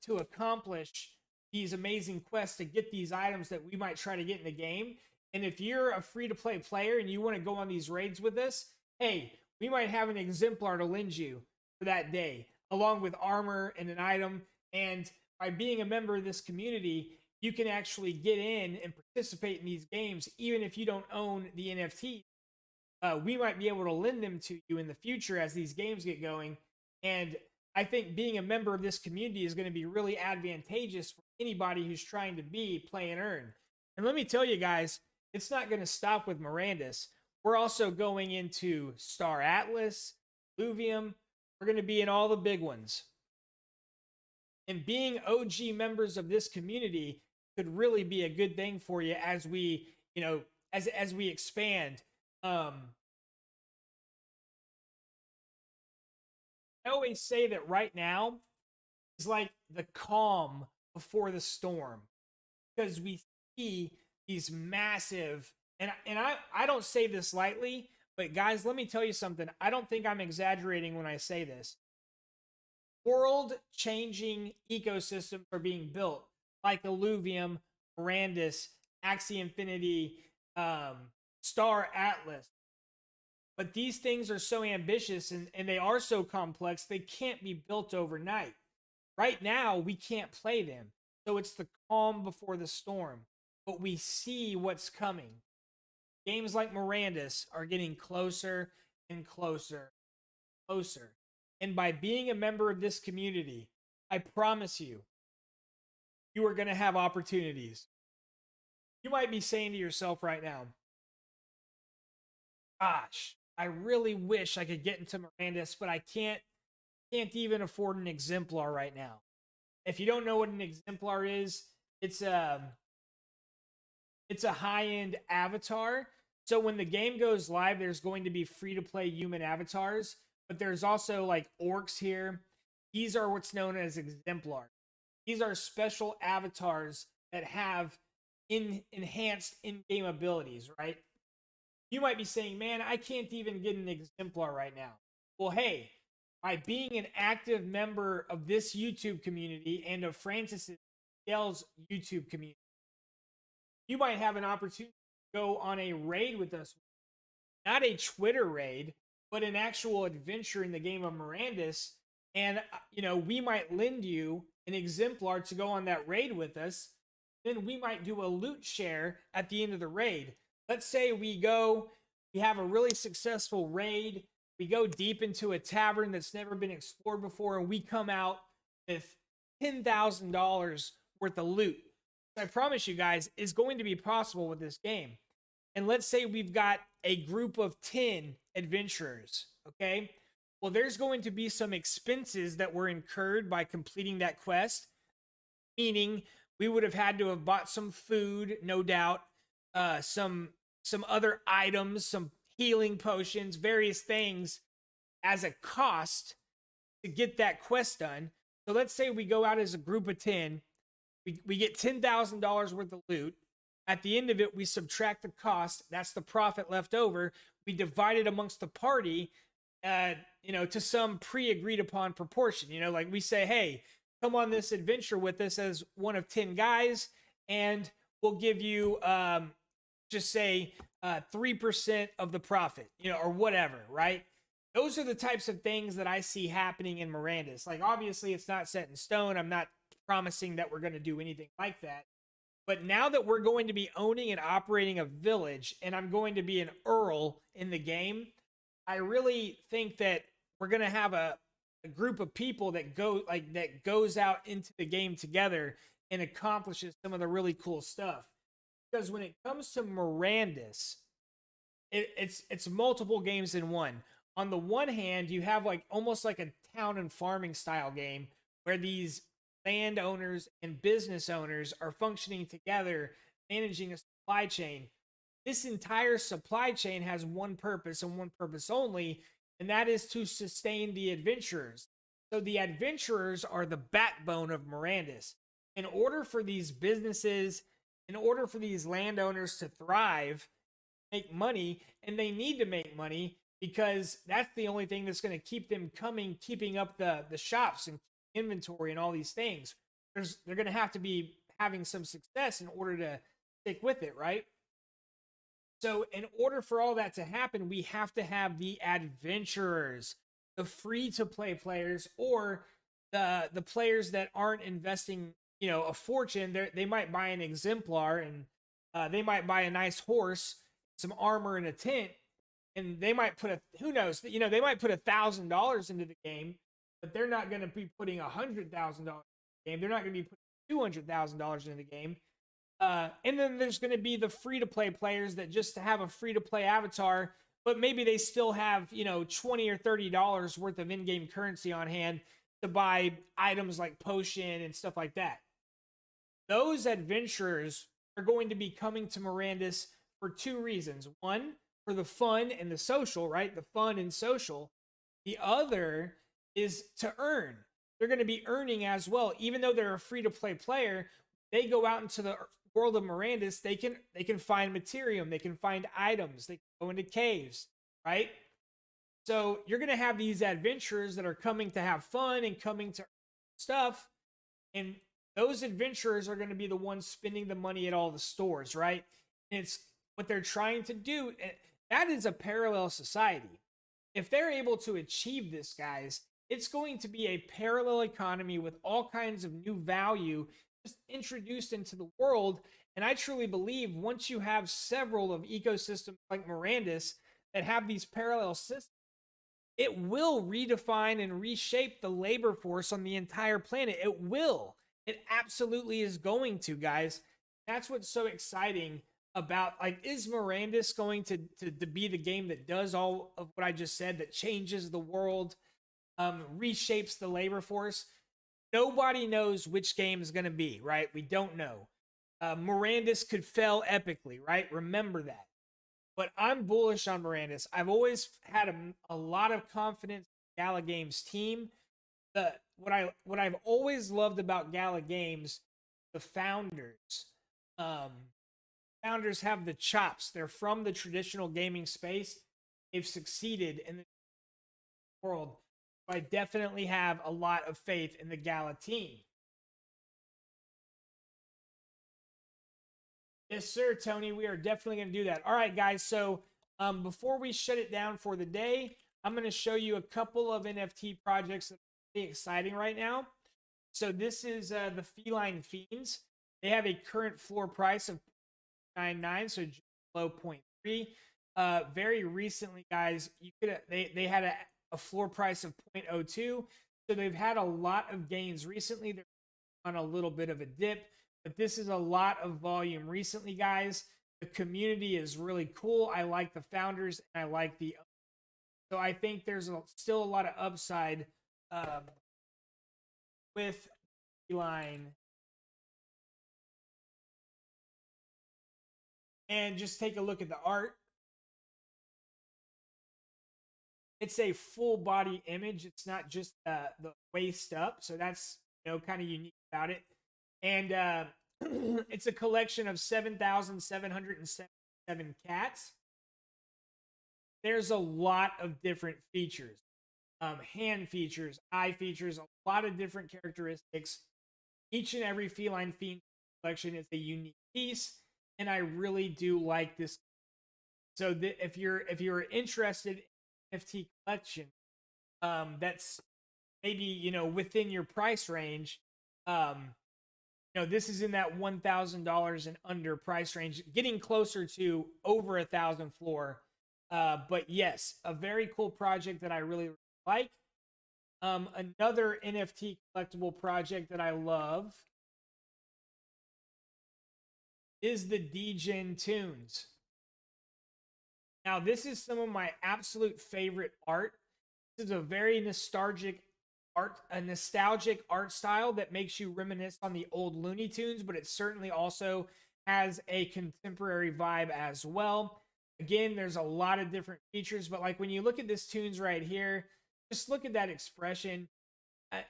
to accomplish these amazing quests to get these items that we might try to get in the game. And if you're a free to play player and you want to go on these raids with us, hey, we might have an exemplar to lend you for that day, along with armor and an item. And by being a member of this community, you can actually get in and participate in these games, even if you don't own the NFT. We might be able to lend them to you in the future as these games get going. And I think being a member of this community is going to be really advantageous for anybody who's trying to be play and earn. And let me tell you guys, it's not going to stop with Mirandus. We're also going into Star Atlas, Luvium. We're going to be in all the big ones. And being OG members of this community could really be a good thing for you as we, as we expand. I always say that right now is like the calm before the storm, because we see these massive, and I don't say this lightly, but guys, let me tell you something. I don't think I'm exaggerating when I say this. World-changing ecosystems are being built, like Illuvium, Mirandus, Axie Infinity, Star Atlas. But these things are so ambitious and they are so complex, they can't be built overnight. Right now, we can't play them. So it's the calm before the storm. But we see what's coming. Games like Mirandus are getting closer and closer, closer. And by being a member of this community, I promise you, you are going to have opportunities. You might be saying to yourself right now, gosh, I really wish I could get into Mirandus, but I can't even afford an exemplar right now. If you don't know what an exemplar is, it's a high-end avatar. So when the game goes live, there's going to be free-to-play human avatars, but there's also like orcs here. These are what's known as exemplars. These are special avatars that have enhanced in-game abilities, right? You might be saying, man, I can't even get an exemplar right now. Well, hey, by being an active member of this YouTube community and of Francis Scale's YouTube community, you might have an opportunity to go on a raid with us. Not a Twitter raid, but an actual adventure in the game of Mirandus. And, we might lend you an exemplar to go on that raid with us. Then we might do a loot share at the end of the raid. Let's say we have a really successful raid. We go deep into a tavern that's never been explored before, and we come out with $10,000 worth of loot. I promise you guys, it's going to be possible with this game. And let's say we've got a group of 10 adventurers, okay? Well, there's going to be some expenses that were incurred by completing that quest, meaning we would have had to have bought some food, no doubt, some other items, some healing potions, various things as a cost to get that quest done. So let's say we go out as a group of 10. We get $10,000 worth of loot. At the end of it, we subtract the cost. That's the profit left over. We divide it amongst the party, to some pre-agreed upon proportion. Like we say, hey, come on this adventure with us as one of 10 guys, and we'll give you, just say, 3% of the profit, or whatever, right? Those are the types of things that I see happening in Mirandus. Like, obviously, it's not set in stone. I'm not promising that we're going to do anything like that. But now that we're going to be owning and operating a village, and I'm going to be an Earl in the game, I really think that we're going to have a group of people that goes out into the game together and accomplishes some of the really cool stuff. Because when it comes to Mirandus, it's multiple games in one. On the one hand, you have almost like a town and farming style game where these landowners and business owners are functioning together, managing a supply chain. This entire supply chain has one purpose and one purpose only, and that is to sustain the adventurers. So the adventurers are the backbone of Mirandus. In order for these businesses, in order for these landowners to thrive, make money, and they need to make money because that's the only thing that's going to keep them coming, keeping up the shops and inventory and all these things. They're going to have to be having some success in order to stick with it, right? So in order for all that to happen, we have to have the adventurers, the free to play players, or the players that aren't investing, a fortune. They might buy an exemplar, and they might buy a nice horse, some armor, and a tent, and they might put who knows, they might put $1,000 into the game, but they're not going to be putting $100,000 in the game. They're not going to be putting $200,000 into the game. And then there's going to be the free-to-play players that just have a free-to-play avatar, but maybe they still have, $20 or $30 worth of in-game currency on hand to buy items like potion and stuff like that. Those adventurers are going to be coming to Mirandus for two reasons. One, for the fun and the social, right? The fun and social. The other is to earn. They're going to be earning as well. Even though they're a free-to-play player, they go out into the world of Mirandus, they can find materium, they can find items, they can go into caves, right? So you're going to have these adventurers that are coming to have fun and coming to stuff, and those adventurers are going to be the ones spending the money at all the stores, right? And it's what they're trying to do. That is a parallel society. If they're able to achieve this, guys, it's going to be a parallel economy with all kinds of new value just introduced into the world. And I truly believe once you have several of ecosystems like Mirandus that have these parallel systems, it will redefine and reshape the labor force on the entire planet. It will. It absolutely is going to, guys. That's what's so exciting about, is Mirandus going to be the game that does all of what I just said, that changes the world, reshapes the labor force? Nobody knows which game is going to be, right? We don't know. Mirandus could fail epically, right? Remember that. But I'm bullish on Mirandus. I've always had a lot of confidence in Gala Games team. What I've always loved about Gala Games, the founders. Founders have the chops. They're from the traditional gaming space. They've succeeded in the world. I definitely have a lot of faith in the Gala team. Yes, sir, Tony. We are definitely going to do that. All right, guys. So before we shut it down for the day, I'm going to show you a couple of NFT projects that are really exciting right now. So this is the Feline Fiends. They have a current floor price of 0.99, so just below 0.3. Very recently, guys, they had a floor price of 0.02. So they've had a lot of gains recently. They're on a little bit of a dip, but this is a lot of volume recently, guys. The community is really cool. I like the founders, and I like so I think there's still a lot of upside with Feline. And just take a look at the art. It's a full body image. It's not just the waist up. So that's, kind of unique about it. And it's a collection of 7,777 cats. There's a lot of different features. Hand features, eye features, a lot of different characteristics. Each and every Feline Fiend collection is a unique piece. And I really do like this. So if you're interested in NFT collection, that's maybe within your price range, this is in that $1,000 and under price range, getting closer to over 1,000 floor. But yes, a very cool project that I really like. Another NFT collectible project that I love is the Degen Tunes. Now, this is some of my absolute favorite art. This is a very nostalgic art style that makes you reminisce on the old Looney Tunes, but it certainly also has a contemporary vibe as well. Again, there's a lot of different features, but like when you look at this tunes right here, just look at that expression.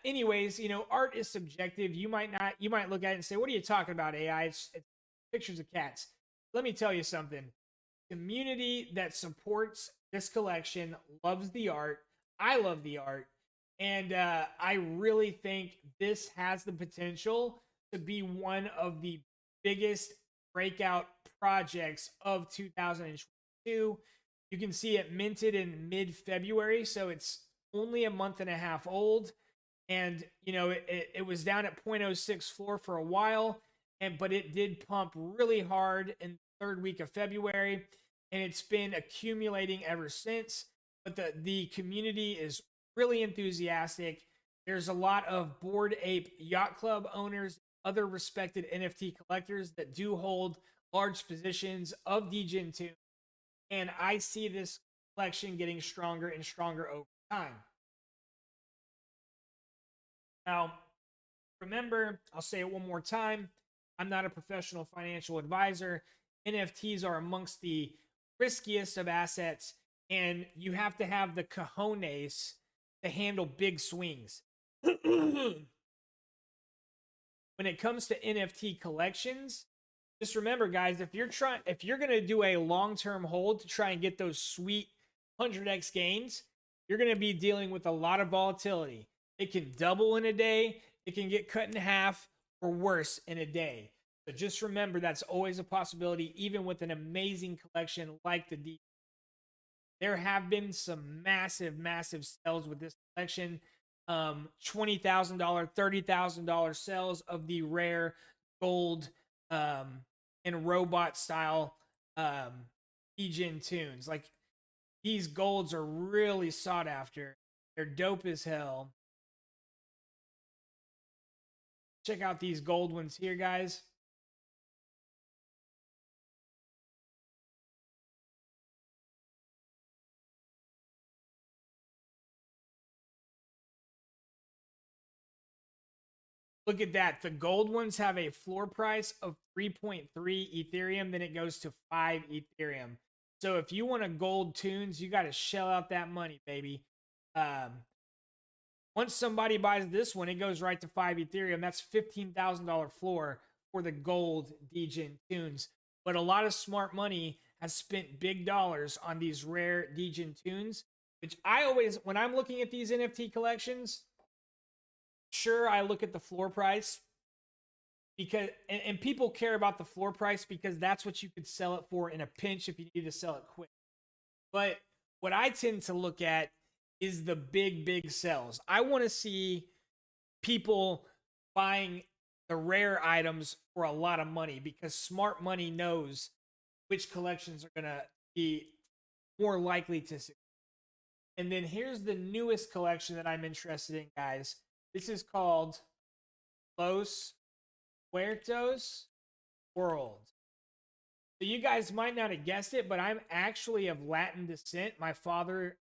Anyways, art is subjective. You might look at it and say, what are you talking about, AI? It's pictures of cats. Let me tell you something. Community that supports this collection loves the art. I love the art. And I really think this has the potential to be one of the biggest breakout projects of 2022. You can see it minted in mid-February, so it's only a month and a half old. And it was down at 0.06 floor for a while, but it did pump really hard in the third week of February, and it's been accumulating ever since. But the community is really enthusiastic. There's a lot of Bored Ape Yacht Club owners, other respected NFT collectors that do hold large positions of Degen 2, and I see this collection getting stronger and stronger over time. Now, remember, I'll say it one more time, I'm not a professional financial advisor. NFTs are amongst the riskiest of assets, and you have to have the cojones to handle big swings. When it comes to NFT collections, just remember, guys, if you're going to do a long-term hold to try and get those sweet 100x gains, you're going to be dealing with a lot of volatility. It can double in a day, it can get cut in half, or worse in a day. So just remember, that's always a possibility, even with an amazing collection like the D. There have been some massive, massive sales with this collection. $20,000, $30,000 sales of the rare gold and robot style Degen tunes. Like, these golds are really sought after. They're dope as hell. Check out these gold ones here, guys. Look at that. The gold ones have a floor price of 3.3 Ethereum. Then it goes to 5 Ethereum. So if you want a gold tunes, you got to shell out that money, baby. Once somebody buys this one, it goes right to 5 Ethereum. That's $15,000 floor for the gold Degen tunes. But a lot of smart money has spent big dollars on these rare Degen tunes, which I always, when I'm looking at these NFT collections, sure, I look at the floor price because, and people care about the floor price because that's what you could sell it for in a pinch if you need to sell it quick. But what I tend to look at is the big sells. I want to see people buying the rare items for a lot of money because smart money knows which collections are going to be more likely to succeed. And then here's the newest collection that I'm interested in, guys. This is called Los Puertos World. So you guys might not have guessed it, but I'm actually of Latin descent. My father,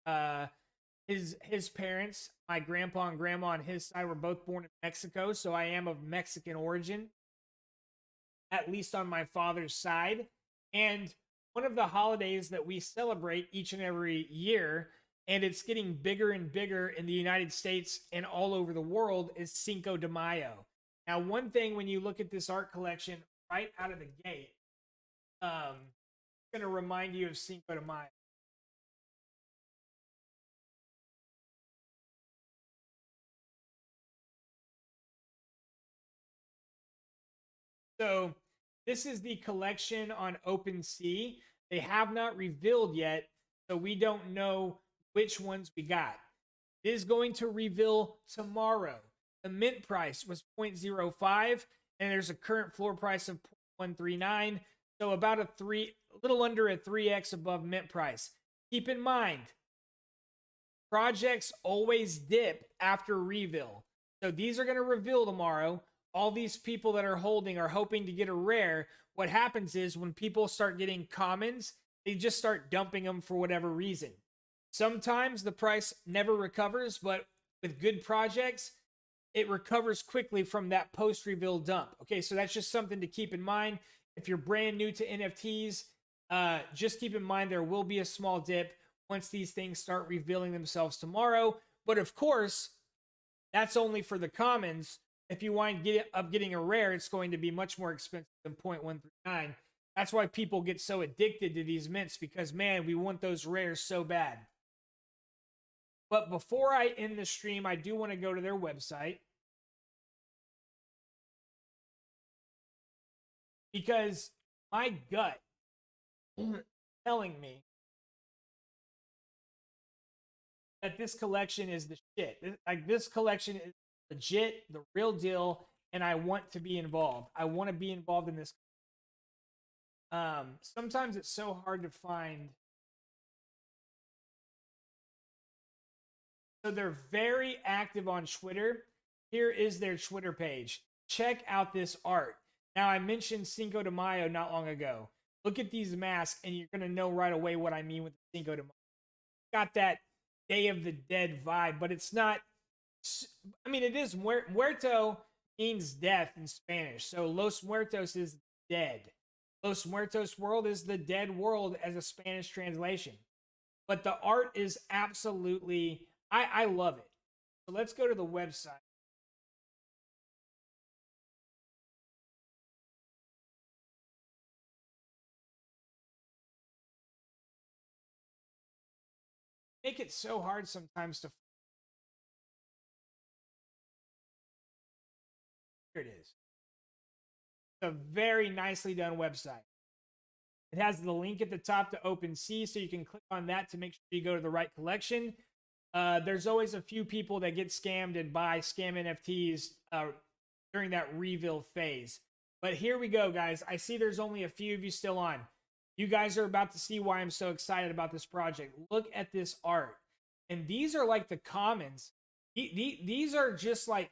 his parents, my grandpa and grandma on his side were both born in Mexico, so I am of Mexican origin, at least on my father's side. And one of the holidays that we celebrate each and every year, and it's getting bigger and bigger in the United States and all over the world, is Cinco de Mayo. Now, one thing when you look at this art collection right out of the gate, it's going to remind you of Cinco de Mayo. So this is the collection on OpenSea. They have not revealed yet, so we don't know which ones we got. It is going to reveal tomorrow. The mint price was 0.05, and there's a current floor price of 0.139, so about a little under a 3x above mint price. Keep in mind, projects always dip after reveal. So these are going to reveal tomorrow. All these people that are holding are hoping to get a rare. What happens is when people start getting commons, they just start dumping them for whatever reason. Sometimes the price never recovers, but with good projects, it recovers quickly from that post-reveal dump. Okay, so that's just something to keep in mind. If you're brand new to NFTs, just keep in mind there will be a small dip once these things start revealing themselves tomorrow. But of course, that's only for the commons. If you wind up getting a rare, it's going to be much more expensive than 0.139. That's why people get so addicted to these mints, because, man, we want those rares so bad. But before I end the stream, I do want to go to their website, because my gut telling me that this collection is the shit. Like, this collection is legit, the real deal, and I want to be involved. I want to be involved in this. Sometimes it's so hard to find. So they're very active on Twitter. Here is their Twitter page. Check out this art. Now, I mentioned Cinco de Mayo not long ago. Look at these masks, and you're going to know right away what I mean with Cinco de Mayo. Got that Day of the Dead vibe, but it's not. I mean, it is. Muerto means death in Spanish. So Los Muertos is dead. Los Muertos world is the dead world as a Spanish translation. But the art is absolutely, I love it. So let's go to the website. Make it so hard sometimes to. Here it is. It's a very nicely done website. It has the link at the top to OpenSea, so you can click on that to make sure you go to the right collection. There's always a few people that get scammed and buy scam NFTs during that reveal phase. But here we go, guys. I see there's only a few of you still on. You guys are about to see why I'm so excited about this project. Look at this art. And these are like the commons. These are just like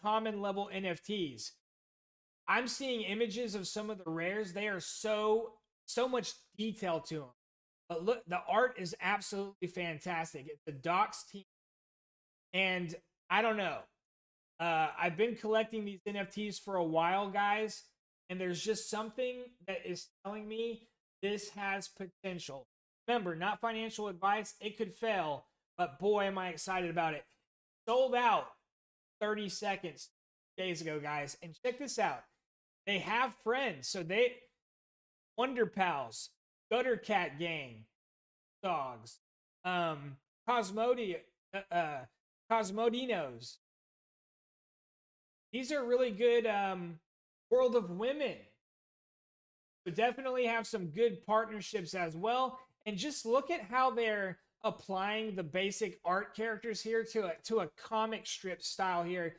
common level NFTs. I'm seeing images of some of the rares. They are so much detail to them. But look, the art is absolutely fantastic. It's the Docs team. And I don't know. I've been collecting these NFTs for a while, guys. And there's just something that is telling me this has potential. Remember, not financial advice. It could fail. But boy, am I excited about it. Sold out 30 seconds days ago, guys. And check this out. They have friends. So they, Wonder Pals, Gutter Cat Gang, Dogs, Cosmodinos. These are really good World of Women. So definitely have some good partnerships as well. And just look at how they're applying the basic art characters here to a comic strip style here.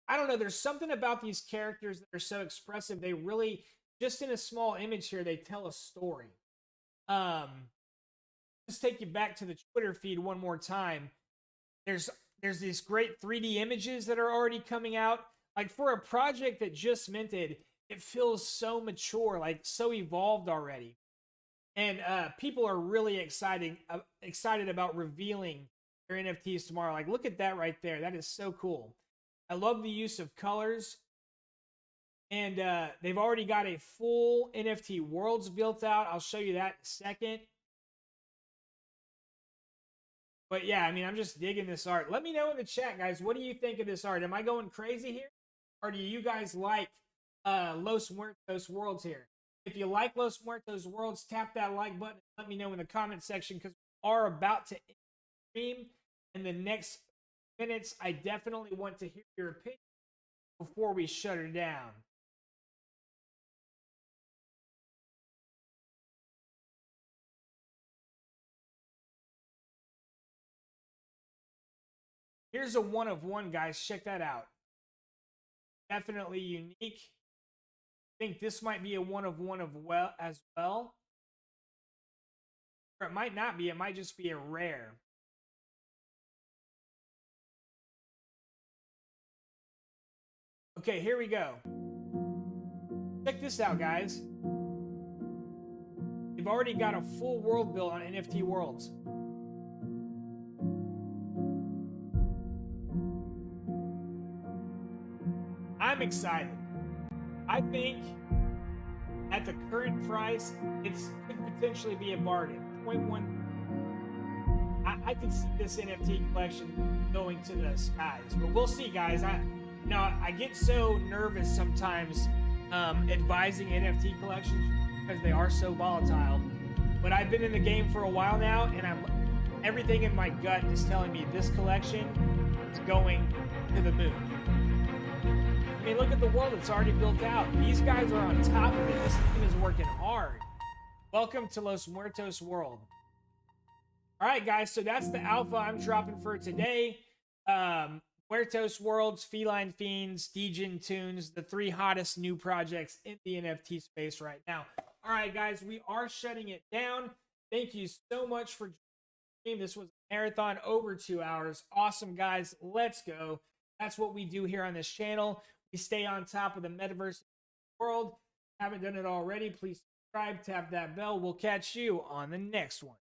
I don't know. There's something about these characters that are so expressive. They really, just in a small image here, they tell a story. Just take you back to the Twitter feed one more time. There's these great 3D images that are already coming out. Like, for a project that just minted, it feels so mature, like so evolved already. And people are really excited about revealing their NFTs tomorrow. Like, look at that right there. That is so cool. I love the use of colors. And they've already got a full NFT worlds built out. I'll show you that in a second. But yeah, I mean, I'm just digging this art. Let me know in the chat, guys. What do you think of this art? Am I going crazy here? Or do you guys like Los Muertos Worlds here? If you like Los Muertos Worlds, tap that like button. Let me know in the comment section, because we are about to stream in the next minutes. I definitely want to hear your opinion before we shut her down. Here's a one of one, guys. Check that out. Definitely unique. I think this might be a one of one as well. Or it might not be. It might just be a rare. Okay, here we go. Check this out, guys. You've already got a full world built on NFT Worlds. I'm excited. I think at the current price, it could potentially be a bargain. 0.1. I could see this NFT collection going to the skies, but we'll see, guys. I get so nervous sometimes advising NFT collections because they are so volatile. But I've been in the game for a while now, and everything in my gut is telling me this collection is going to the moon. I mean, look at the world; it's already built out. These guys are on top of it. This team is working hard. Welcome to Los Muertos world. All right, guys, so that's the alpha I'm dropping for today. Muertos Worlds, Feline Fiends, Degen Tunes, the 3 hottest new projects in the NFT space right now. All right, guys, we are shutting it down. Thank you so much for joining. This was a marathon over 2 hours. Awesome, guys. Let's go. That's what we do here on this channel. We stay on top of the metaverse world. Haven't done it already, please subscribe, tap that bell. We'll catch you on the next one.